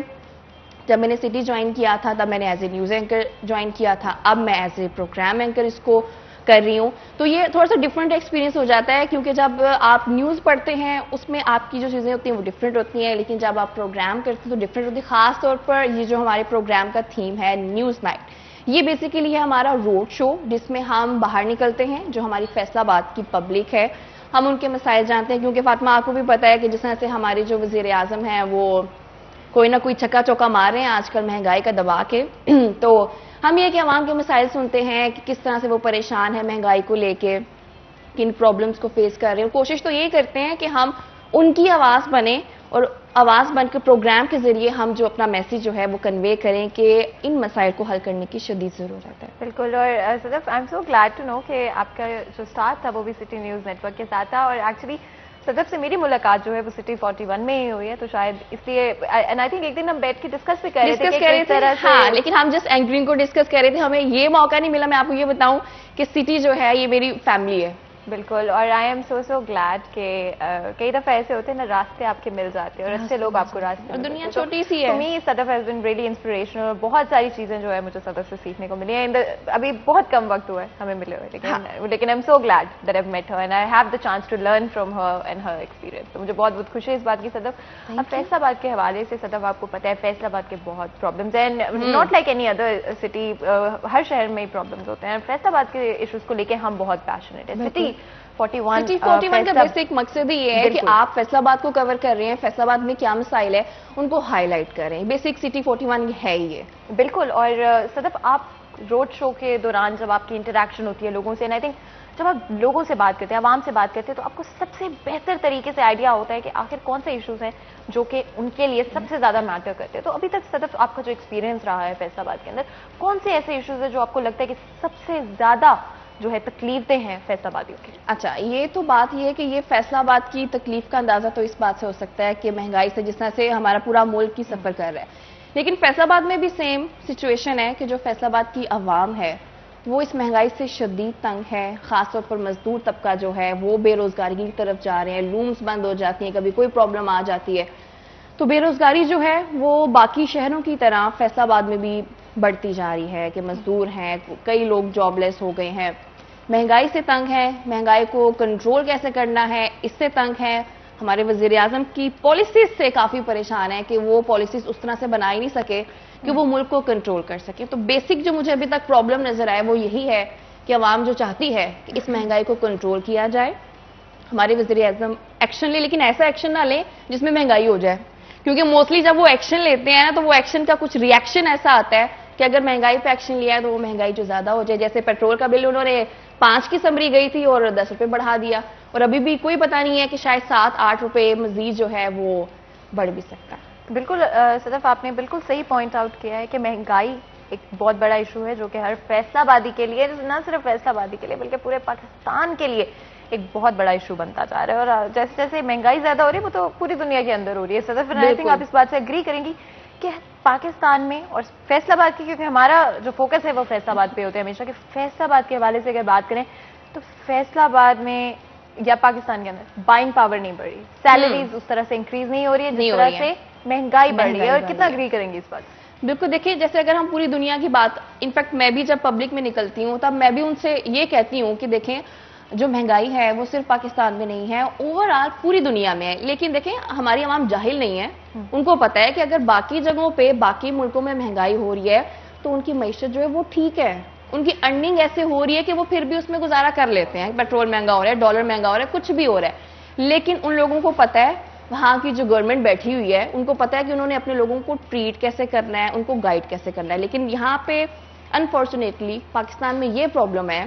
Speaker 8: जब मैंने सिटी ज्वाइन किया था तब मैंने as a news anchor join किया था, अब मैं एज ए प्रोग्राम एंकर इसको कर रही हूँ। तो ये थोड़ा सा डिफरेंट एक्सपीरियंस हो जाता है, क्योंकि जब आप न्यूज़ पढ़ते हैं उसमें आपकी जो चीज़ें होती हैं वो डिफरेंट होती हैं, लेकिन जब आप प्रोग्राम करते हैं तो डिफरेंट होती है। ख़ास तौर पर ये जो हमारे प्रोग्राम का थीम है न्यूज़ नाइट, ये बेसिकली है हमारा रोड शो जिसमें हम बाहर निकलते हैं, जो हमारी फैसलाबाद की पब्लिक है हम उनके मसाइल जानते हैं, क्योंकि फातिमा आपको भी पता है कि जिस तरह से हमारे जो वजीर आजम हैं वो कोई ना कोई चक्का चौका मार रहे हैं आजकल महंगाई का दबा के तो हम ये कि अवाम के मसाइल सुनते हैं कि किस तरह से वो परेशान है महंगाई को लेके, किन प्रॉब्लम्स को फेस कर रहे हैं। कोशिश तो यही करते हैं कि हम उनकी आवाज़ बने और आवाज़ बनकर प्रोग्राम के जरिए हम जो अपना मैसेज जो है वो कन्वे करें कि इन मसाइल को हल करने की शदीद ज़रूरत है।
Speaker 1: बिल्कुल। और Sadaf, I am so glad to know कि आपका जो स्टार्ट था वो भी सिटी न्यूज़ नेटवर्क के साथ था, और एक्चुअली सदफ से मेरी मुलाकात जो है वो सिटी 41 में ही हुई है, तो शायद इसलिए एंड आई थिंक एक दिन हम बैठ के डिस्कस भी कर रहे थे कि किस तरह से,
Speaker 8: हाँ, लेकिन हम जस्ट एंकरिंग को डिस्कस कर रहे थे, हमें ये मौका नहीं मिला। मैं आपको ये बताऊं कि सिटी जो है ये मेरी फैमिली है।
Speaker 1: बिल्कुल। और आई एम सो ग्लैड कि कई दफ़ा ऐसे होते हैं ना, रास्ते आपके मिल जाते हैं और अच्छे लोग आपको रास्ते,
Speaker 8: और दुनिया छोटी सी है।
Speaker 1: मी Sadaf has been really inspirational, और बहुत सारी चीज़ें जो है मुझे सदफ से सीखने को मिली है। अभी बहुत कम वक्त हुआ है हमें मिले हुए, लेकिन I am so glad that I have met her and I have the chance to learn from her and her experience. तो मुझे बहुत बहुत खुशी है इस बात की सदफ। अब फैसलाबाद के हवाले से सदफ आपको पता है फैसलाबाद के बहुत प्रॉब्लम्स हैं, and not like any other city, हर शहर में ही प्रॉब्लम्स होते हैं। फैसलाबाद के इशूज़ को लेकर हम बहुत पैशनेट है। सिटी 41
Speaker 8: का बेसिक मकसद ही ये है कि आप फैसलाबाद को कवर कर रहे हैं, फैसलाबाद में क्या मसाइल है उनको हाईलाइट करें। बेसिक सिटी 41 है ये।
Speaker 1: बिल्कुल। और सदफ, आप रोड शो के दौरान जब आपकी इंटरेक्शन होती है लोगों से, एंड आई थिंक जब आप लोगों से बात करते हैं, आवाम से बात करते हैं, तो आपको सबसे बेहतर तरीके से आइडिया होता है कि आखिर कौन से इश्यूज हैं जो कि उनके लिए सबसे ज्यादा मैटर करते हैं। तो अभी तक सदफ आपका जो एक्सपीरियंस रहा है फैसलाबाद के अंदर, कौन से ऐसे इश्यूज हैं जो आपको लगता है कि सबसे ज्यादा जो है तकलीफें हैं फैसलाबादियों की?
Speaker 8: अच्छा, ये तो बात ये है कि ये फैसलाबाद की तकलीफ का अंदाजा तो इस बात से हो सकता है कि महंगाई से जिस तरह से हमारा पूरा मुल्क की सफर कर रहा है, लेकिन फैसलाबाद में भी सेम सिचुएशन है कि जो फैसलाबाद की आवाम है वो इस महंगाई से शदीद तंग है। खासतौर पर मजदूर तबका जो है वो बेरोजगारी की तरफ जा रहे हैं, लूम्स बंद हो जाती हैं, कभी कोई प्रॉब्लम आ जाती है, तो बेरोजगारी जो है वो बाकी शहरों की तरह फैसलाबाद में भी बढ़ती जा रही है कि मजदूर हैं, कई लोग जॉबलेस हो गए हैं, महंगाई से तंग है। महंगाई को कंट्रोल कैसे करना है इससे तंग है। हमारे वजीर आजम की पॉलिसीज से काफी परेशान है कि वो पॉलिसीज उस तरह से बना ही नहीं सके कि वो मुल्क को कंट्रोल कर सके। तो बेसिक जो मुझे अभी तक प्रॉब्लम नजर आए वो यही है कि अवाम जो चाहती है कि इस महंगाई को कंट्रोल किया जाए, हमारे वजीर आजम एक्शन ले, लेकिन ऐसा एक्शन ना ले जिसमें महंगाई हो जाए, क्योंकि मोस्टली जब वो एक्शन लेते हैं ना तो वो एक्शन का कुछ रिएक्शन ऐसा आता है कि अगर महंगाई पे एक्शन लिया है तो वो महंगाई जो ज्यादा हो जाए। जैसे पेट्रोल का बिल उन्होंने 5 की समरी गई थी और 10 रुपए बढ़ा दिया, और अभी भी कोई पता नहीं है कि शायद 7-8 रुपए मजीद जो है वो बढ़ भी सकता है।
Speaker 1: बिल्कुल सदफ, आपने बिल्कुल सही पॉइंट आउट किया है कि महंगाई एक बहुत बड़ा इशू है जो कि हर फैसलाबादी के लिए, ना सिर्फ फैसलाबादी के लिए बल्कि पूरे पाकिस्तान के लिए एक बहुत बड़ा इशू बनता जा रहा है। और जैसे जैसे महंगाई ज्यादा हो रही है वो तो पूरी दुनिया के अंदर हो रही है सदफ, आई थिंक आप इस बात से एग्री करेंगी कि पाकिस्तान में और फैसलाबाद की, क्योंकि हमारा जो फोकस है वो फैसलाबाद पे होता है हमेशा, कि फैसलाबाद के हवाले से अगर बात करें तो फैसलाबाद में या पाकिस्तान के अंदर बाइंग पावर नहीं बढ़ रही, सैलरीज उस तरह से इंक्रीज नहीं हो रही है जिस तरह से महंगाई बढ़ रही है। और कितना एग्री करेंगे इस बात?
Speaker 8: बिल्कुल। देखिए, जैसे अगर हम पूरी दुनिया की बात, इनफैक्ट मैं भी जब पब्लिक में निकलती हूँ तब मैं भी उनसे ये कहती हूँ कि देखें जो महंगाई है वो सिर्फ पाकिस्तान में नहीं है, ओवरऑल पूरी दुनिया में है। लेकिन देखें हमारी आवाम जाहिल नहीं है, उनको पता है कि अगर बाकी जगहों पे बाकी मुल्कों में महंगाई हो रही है तो उनकी मईशत जो है वो ठीक है, उनकी अर्निंग ऐसे हो रही है कि वो फिर भी उसमें गुजारा कर लेते हैं। पेट्रोल महंगा हो रहा है, डॉलर महंगा हो रहा है, कुछ भी हो रहा है, लेकिन उन लोगों को पता है, वहां की जो गवर्नमेंट बैठी हुई है उनको पता है कि उन्होंने अपने लोगों को ट्रीट कैसे करना है, उनको गाइड कैसे करना है। लेकिन यहाँ पे अनफॉर्चुनेटली पाकिस्तान में ये प्रॉब्लम है,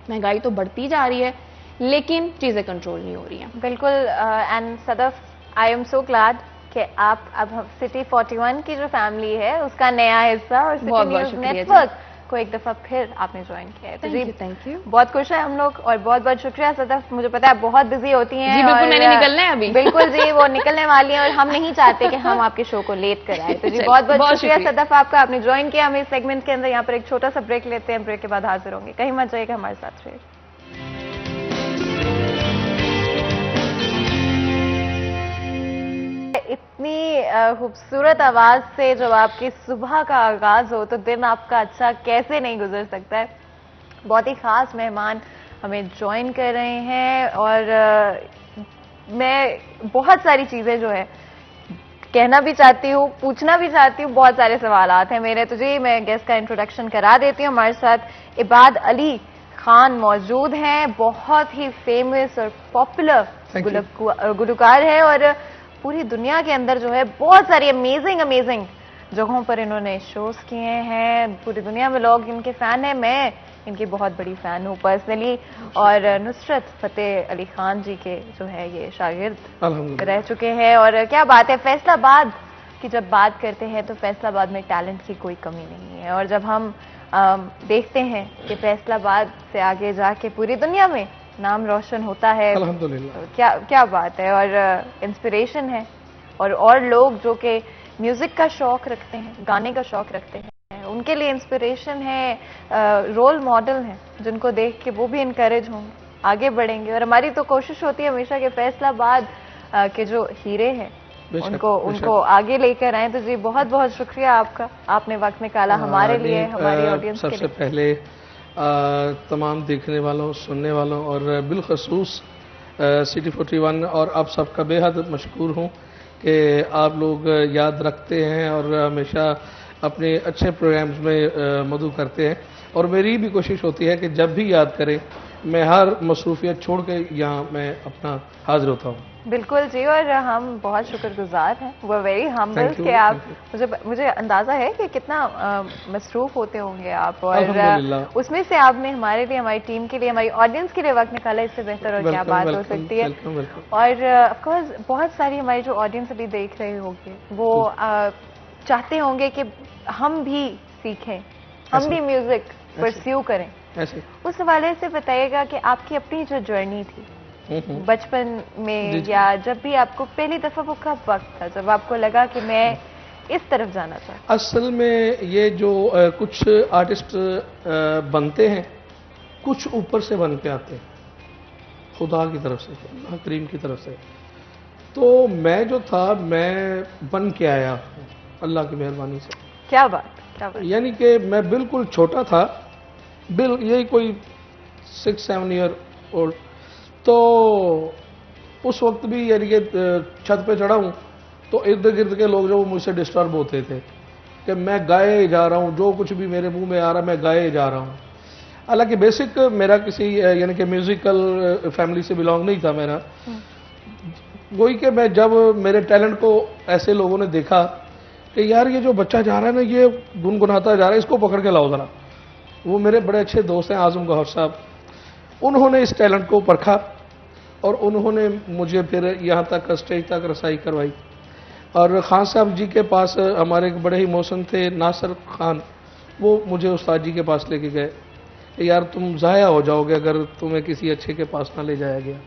Speaker 8: महंगाई तो बढ़ती जा रही है लेकिन चीजें कंट्रोल नहीं हो रही हैं।
Speaker 1: बिल्कुल। And Sadaf, I am so glad कि आप अब सिटी 41 की जो फैमिली है उसका नया हिस्सा और सिटी न्यूज़ नेटवर्क को एक दफा फिर आपने ज्वाइन किया है। तो जी
Speaker 8: थैंक यू,
Speaker 1: बहुत खुश है हम लोग, और बहुत बहुत शुक्रिया सदफ। मुझे पता है बहुत बिजी होती हैं।
Speaker 8: जी बिल्कुल, मैंने निकलना है अभी।
Speaker 1: बिल्कुल जी, वो निकलने वाली हैं और हम नहीं चाहते कि हम आपके शो को लेट कराएं। तो जी बहुत बहुत शुक्रिया सदफ आपका, आपने ज्वाइन किया हमें इस सेगमेंट के अंदर। यहाँ पर एक छोटा सा ब्रेक लेते हैं, ब्रेक के बाद हाजिर होंगे। कहीं मत जाइएगा, हमारे साथ रहिए। इतनी खूबसूरत आवाज से जब आपकी सुबह का आगाज हो तो दिन आपका अच्छा कैसे नहीं गुजर सकता है। बहुत ही खास मेहमान हमें ज्वाइन कर रहे हैं और मैं बहुत सारी चीजें जो है कहना भी चाहती हूँ, पूछना भी चाहती हूँ, बहुत सारे सवालात हैं मेरे। तो जी मैं गेस्ट का इंट्रोडक्शन करा देती हूँ। हमारे साथ इबाद अली खान मौजूद हैं, बहुत ही फेमस और पॉपुलर गुलकार हैं और पूरी दुनिया के अंदर जो है बहुत सारी अमेजिंग जगहों पर इन्होंने शोज किए हैं। पूरी दुनिया में लोग इनके फैन हैं, मैं इनकी बहुत बड़ी फैन हूँ पर्सनली। और नुसरत फतेह अली खान जी के जो है ये शागिर्द रह चुके हैं। और क्या बात है, फैसलाबाद की जब बात करते हैं तो फैसलाबाद में टैलेंट की कोई कमी नहीं है। और जब हम देखते हैं कि फैसलाबाद से आगे जाके पूरी दुनिया में नाम रोशन होता है,
Speaker 9: अल्हम्दुलिल्लाह,
Speaker 1: तो क्या बात है। और इंस्पिरेशन है और लोग जो कि म्यूजिक का शौक रखते हैं, गाने का शौक रखते हैं, उनके लिए इंस्पिरेशन है, रोल मॉडल हैं जिनको देख के वो भी इनकरेज होंगे, आगे बढ़ेंगे। और हमारी तो कोशिश होती है हमेशा कि फैसलाबाद के जो हीरे हैं उनको आगे लेकर आए। तो जी बहुत बहुत शुक्रिया आपका, आपने वक्त निकाला हमारे लिए, हमारी ऑडियंस के लिए।
Speaker 9: सबसे पहले तमाम देखने वालों, सुनने वालों और बिलखसूस सिटी 41 और आप सबका बेहद मशकूर हूँ कि आप लोग याद रखते हैं और हमेशा अपने अच्छे प्रोग्राम्स में मदू करते हैं। और मेरी भी कोशिश होती है कि जब भी याद करें मैं हर मसरूफियत छोड़ के यहाँ मैं अपना हाजिर होता हूँ।
Speaker 1: बिल्कुल जी, और हम बहुत शुक्रगुजार हैं, वो वेरी हम्बल कि आप, मुझे अंदाजा है कि कितना मसरूफ होते होंगे आप, और उसमें से आपने हमारे लिए, हमारी टीम के लिए, हमारी ऑडियंस के लिए वक्त निकाला। इससे बेहतर और क्या बात हो सकती है। और ऑफकोर्स बहुत सारी हमारी जो ऑडियंस अभी देख रहे होंगे वो चाहते होंगे कि हम भी सीखें, हम भी म्यूजिक परस्यू करें। उस हवाले से बताइएगा कि आपकी अपनी जो जर्नी थी बचपन में या जब भी आपको पहली दफा, वो कब वक्त था जब आपको लगा कि मैं इस तरफ जाना चाहता हूं?
Speaker 9: असल में ये जो कुछ आर्टिस्ट बनते हैं, कुछ ऊपर से बन के आते हैं, खुदा की तरफ से, अल्लाह करीम की तरफ से। तो मैं जो था मैं बन के आया अल्लाह की मेहरबानी से।
Speaker 1: क्या बात।
Speaker 9: यानी कि मैं बिल्कुल छोटा था, यही कोई 6-7 ईयर ओल्ड। तो उस वक्त भी यानी कि छत पे चढ़ा हूँ तो इर्द गिर्द के लोग जो मुझसे डिस्टर्ब होते थे कि मैं गाए जा रहा हूँ, जो कुछ भी मेरे मुंह में आ रहा मैं गाए जा रहा हूँ। हालांकि बेसिक मेरा किसी यानी कि म्यूजिकल फैमिली से बिलोंग नहीं था मेरा। वही कि मैं जब मेरे टैलेंट को ऐसे लोगों ने देखा कि यार ये जो बच्चा जा रहा है ना, ये गुनगुनाता जा रहा है, इसको पकड़ के लाओ जरा। वो मेरे बड़े अच्छे दोस्त हैं आजम गौहर साहब, उन्होंने इस टैलेंट को परखा और उन्होंने मुझे फिर यहाँ तक स्टेज तक रसाई करवाई। और खान साहब जी के पास हमारे एक बड़े ही मौसम थे नासिर खान, वो मुझे उस्ताद जी के पास लेके गए कि यार तुम ज़ाया हो जाओगे अगर तुम्हें किसी अच्छे के पास ना ले जाया गया।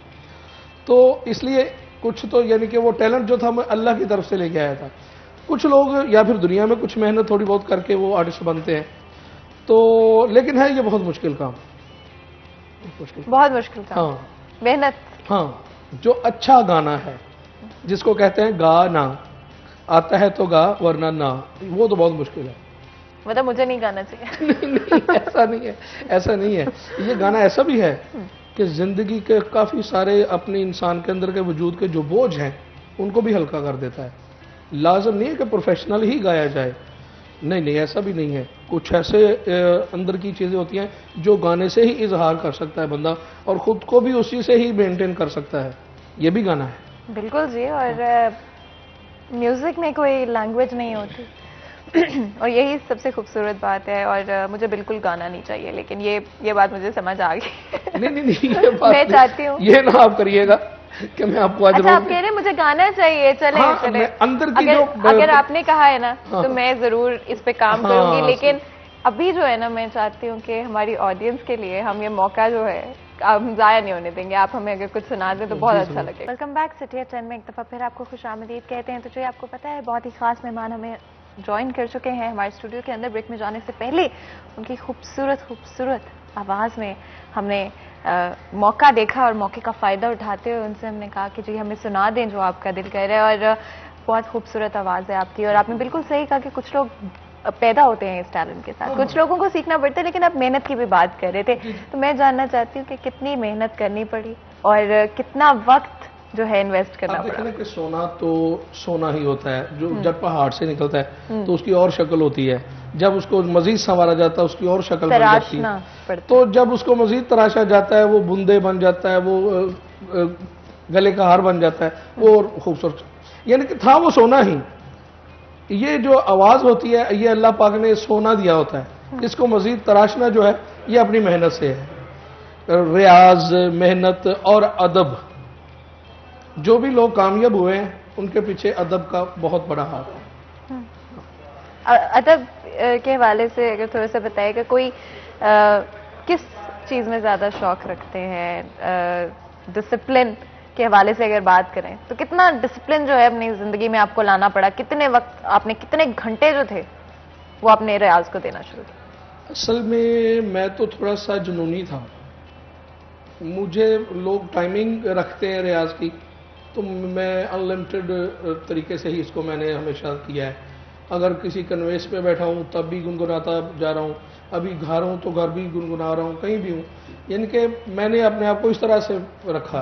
Speaker 9: तो इसलिए कुछ तो यानी कि वो टैलेंट जो था मैं अल्लाह की तरफ से लेके आया था। कुछ लोग या फिर दुनिया में कुछ मेहनत थोड़ी बहुत करके वो आर्टिस्ट बनते हैं, तो लेकिन है ये बहुत मुश्किल काम,
Speaker 1: बहुत मुश्किल काम।
Speaker 9: हाँ,
Speaker 1: मेहनत।
Speaker 9: हाँ, जो अच्छा गाना है जिसको कहते हैं गाना, आता है तो गा वरना ना, वो तो बहुत मुश्किल है।
Speaker 1: मतलब मुझे नहीं गाना चाहिए।
Speaker 9: नहीं, ऐसा नहीं है, ऐसा नहीं है। ये गाना ऐसा भी है कि जिंदगी के काफी सारे अपने इंसान के अंदर के वजूद के जो बोझ हैं उनको भी हल्का कर देता है। लाजम नहीं है कि प्रोफेशनल ही गाया जाए, नहीं, ऐसा भी नहीं है। कुछ ऐसे अंदर की चीज़ें होती हैं जो गाने से ही इजहार कर सकता है बंदा और ख़ुद को भी उसी से ही मेंटेन कर सकता है। ये भी गाना है।
Speaker 1: बिल्कुल जी, और म्यूज़िक में कोई लैंग्वेज नहीं होती और यही सबसे खूबसूरत बात है। और मुझे बिल्कुल गाना नहीं चाहिए, लेकिन ये बात मुझे समझ आ गई।
Speaker 9: नहीं, ये बात
Speaker 1: मैं चाहती हूँ
Speaker 9: ये ना आप करिएगा कि मैं आपको आज
Speaker 1: अच्छा, आप कह रहे मुझे गाना चाहिए, चले
Speaker 9: हाँ,
Speaker 1: चले।
Speaker 9: अंदर की
Speaker 1: अगर आपने कहा है ना
Speaker 9: हाँ,
Speaker 1: तो मैं जरूर इस पे काम करूंगी। लेकिन अभी जो है ना, मैं चाहती हूँ कि हमारी ऑडियंस के लिए हम ये मौका जो है हम जाया नहीं होने देंगे। आप हमें अगर कुछ सुना दें तो बहुत अच्छा लगेगा। वेलकम बैक सिटी 10 में एक दफा फिर आपको खुशामदीद कहते हैं। तो जो आपको पता है, बहुत ही खास मेहमान हमें ज्वाइन कर चुके हैं हमारे स्टूडियो के अंदर। ब्रेक में जाने से पहले उनकी खूबसूरत आवाज़ में हमने मौका देखा और मौके का फ़ायदा उठाते हुए उनसे हमने कहा कि जी हमें सुना दें जो आपका दिल कह रहा है। और बहुत खूबसूरत आवाज़ है आपकी। और आपने बिल्कुल सही कहा कि कुछ लोग पैदा होते हैं इस टैलेंट के साथ, कुछ लोगों को सीखना पड़ता है। लेकिन आप मेहनत की भी बात कर रहे थे, तो मैं जानना चाहती हूँ कि कितनी मेहनत करनी पड़ी और कितना वक्त जो है इन्वेस्ट करना पड़ा।
Speaker 9: देखना कि सोना तो सोना ही होता है, जो जब पहाड़ से निकलता है तो उसकी और शक्ल होती है। जब उसको मजीद संवारा जाता है उसकी और शक्ल बन जाती है।
Speaker 1: तराशना पड़ता
Speaker 9: तो जब उसको मजीद तराशा जाता है वो बूंदे बन जाता है, वो गले का हार बन जाता है, वो और खूबसूरत, यानी कि था वो सोना ही। ये जो आवाज होती है ये अल्लाह पाक ने सोना दिया होता है, इसको मजीद तराशना जो है ये अपनी मेहनत से है। रियाज, मेहनत और अदब, जो भी लोग कामयाब हुए हैं उनके पीछे अदब का बहुत बड़ा हाथ है।
Speaker 1: अदब के हवाले से अगर थोड़ा सा बताइए कि कोई किस चीज़ में ज़्यादा शौक रखते हैं? डिसिप्लिन के हवाले से अगर बात करें तो कितना डिसिप्लिन जो है अपनी ज़िंदगी में आपको लाना पड़ा? कितने वक्त आपने, कितने घंटे जो थे वो अपने रियाज को देना शुरू किया?
Speaker 9: असल में मैं तो थोड़ा सा जुनूनी था। मुझे लोग टाइमिंग रखते हैं रियाज की, तो मैं अनलिमिटेड तरीके से ही इसको मैंने हमेशा किया है। अगर किसी कन्वेंस पे बैठा हूँ तब भी गुनगुनाता जा रहा हूँ, अभी घर हूँ तो घर भी गुनगुना रहा हूँ, कहीं भी हूँ, यानी कि मैंने अपने आप को इस तरह से रखा।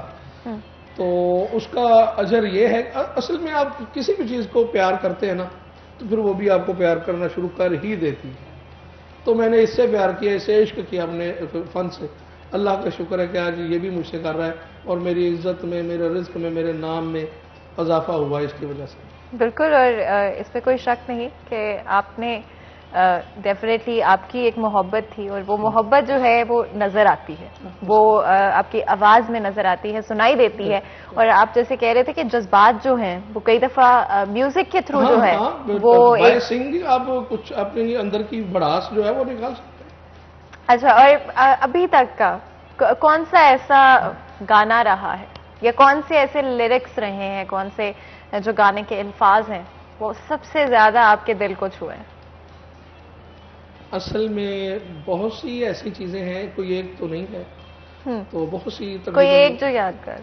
Speaker 9: तो उसका अजर ये है, असल में आप किसी भी चीज़ को प्यार करते हैं ना तो फिर वो भी आपको प्यार करना शुरू कर ही देती है। तो मैंने इससे प्यार किया, इससे इश्क किया अपने फन से। अल्लाह का शुक्र है कि आज ये भी मुझसे कर रहा है और मेरी इज्जत में, मेरे रिज्क में, मेरे नाम में इजाफा हुआ इसकी वजह से।
Speaker 1: बिल्कुल, और इस पे कोई शक नहीं कि आपने डेफिनेटली आपकी एक मोहब्बत थी और वो मोहब्बत जो है वो नज़र आती है, वो आपकी आवाज़ में नज़र आती है, सुनाई देती है। और आप जैसे कह रहे थे कि जज्बात जो हैं वो कई दफ़ा म्यूज़िक के थ्रू जो है वो एक
Speaker 9: सिंग आप कुछ अपने अंदर की भड़ास जो है वो निकाल सकते हैं।
Speaker 1: अच्छा, और अभी तक का कौन सा ऐसा गाना रहा है या कौन से ऐसे लिरिक्स रहे हैं, कौन से जो गाने के अल्फाज हैं वो सबसे ज्यादा आपके दिल को छुए हैं?
Speaker 9: असल में बहुत सी ऐसी चीजें हैं, कोई एक तो नहीं है, तो बहुत सी।
Speaker 1: कोई एक जो याद कर।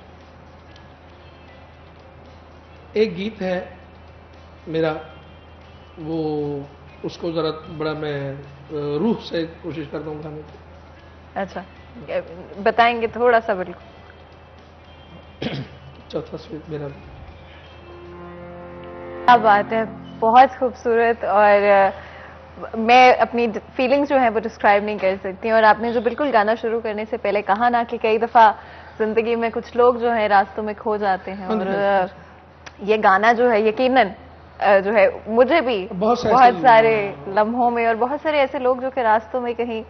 Speaker 9: एक गीत है मेरा, वो उसको जरा बड़ा मैं रूह से कोशिश करता हूँ गाने की।
Speaker 1: अच्छा, बताएंगे थोड़ा सा? बिल्कुल।
Speaker 9: चौथा स्वीट मेरा।
Speaker 1: क्या बात है, बहुत खूबसूरत। और मैं अपनी फीलिंग्स जो है वो डिस्क्राइब नहीं कर सकती। और आपने जो बिल्कुल गाना शुरू करने से पहले कहा ना कि कई दफ़ा जिंदगी में कुछ लोग जो है रास्तों में खो जाते हैं, और ये गाना जो है यकीनन जो है मुझे भी बहुत सारे लम्हों में, और बहुत सारे ऐसे लोग जो कि रास्तों में कहीं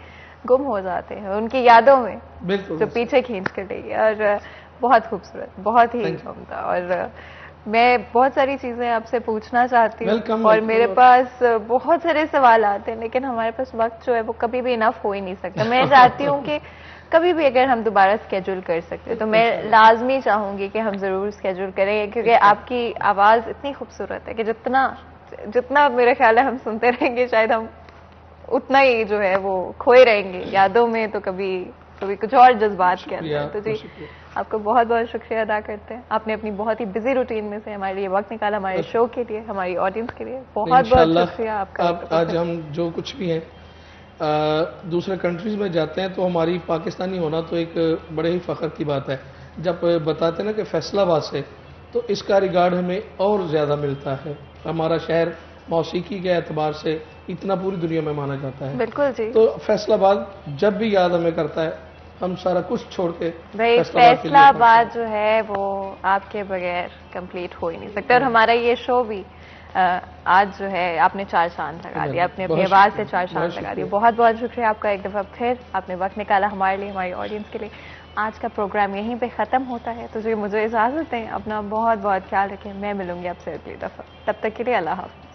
Speaker 1: गुम हो जाते हैं, उनकी यादों में जो पीछे खींच कर गई है। और बहुत खूबसूरत, बहुत ही उम्दा। और मैं बहुत सारी चीजें आपसे पूछना चाहती हूँ और मेरे पास बहुत सारे सवाल आते हैं, लेकिन हमारे पास वक्त जो है वो कभी भी इनफ हो ही नहीं सकता। मैं चाहती हूँ कि कभी भी अगर हम दोबारा स्केड्यूल कर सकते तो मैं लाजमी चाहूंगी कि हम जरूर स्केड्यूल करें, क्योंकि आपकी आवाज इतनी खूबसूरत है कि जितना मेरा ख्याल है हम सुनते रहेंगे शायद हम उतना ही जो है वो खोए रहेंगे यादों में, तो कभी कुछ और जज्बात के अंदर। तो जी, आपको बहुत बहुत शुक्रिया अदा करते हैं। आपने अपनी बहुत ही बिजी रूटीन में से हमारे लिए वक्त निकाला, हमारे शो के लिए, हमारी ऑडियंस के लिए बहुत बहुत शुक्रिया आपका।
Speaker 9: आज हम जो कुछ भी हैं दूसरे कंट्रीज में जाते हैं तो हमारी पाकिस्तानी होना तो एक बड़े ही फख्र की बात है। जब बताते हैं ना कि फैसलाबाद से, तो इसका रिगार्ड हमें और ज़्यादा मिलता है। हमारा शहर मौसीकी के एतबार से इतना पूरी दुनिया में माना जाता है।
Speaker 1: बिल्कुल जी।
Speaker 9: तो फैसलाबाद जब भी याद हमें करता है, हम सारा कुछ छोड़ के
Speaker 1: भाई फैसलाबाद जो है वो आपके बगैर कंप्लीट हो ही नहीं सकता। और हमारा ये शो भी आज जो है आपने 4 चांद लगा दिया, अपने अपनी आवाज से 4 चांद लगा दिया। बहुत बहुत शुक्रिया आपका एक दफा फिर, आपने वक्त निकाला हमारे लिए, हमारी ऑडियंस के लिए। आज का प्रोग्राम यहीं पे ख़त्म होता है, तो जी मुझे इजाज़त दें, अपना बहुत बहुत ख्याल रखें। मैं मिलूंगी आपसे अगली दफ़ा, तब तक के लिए अल्लाह हाफ़िज़।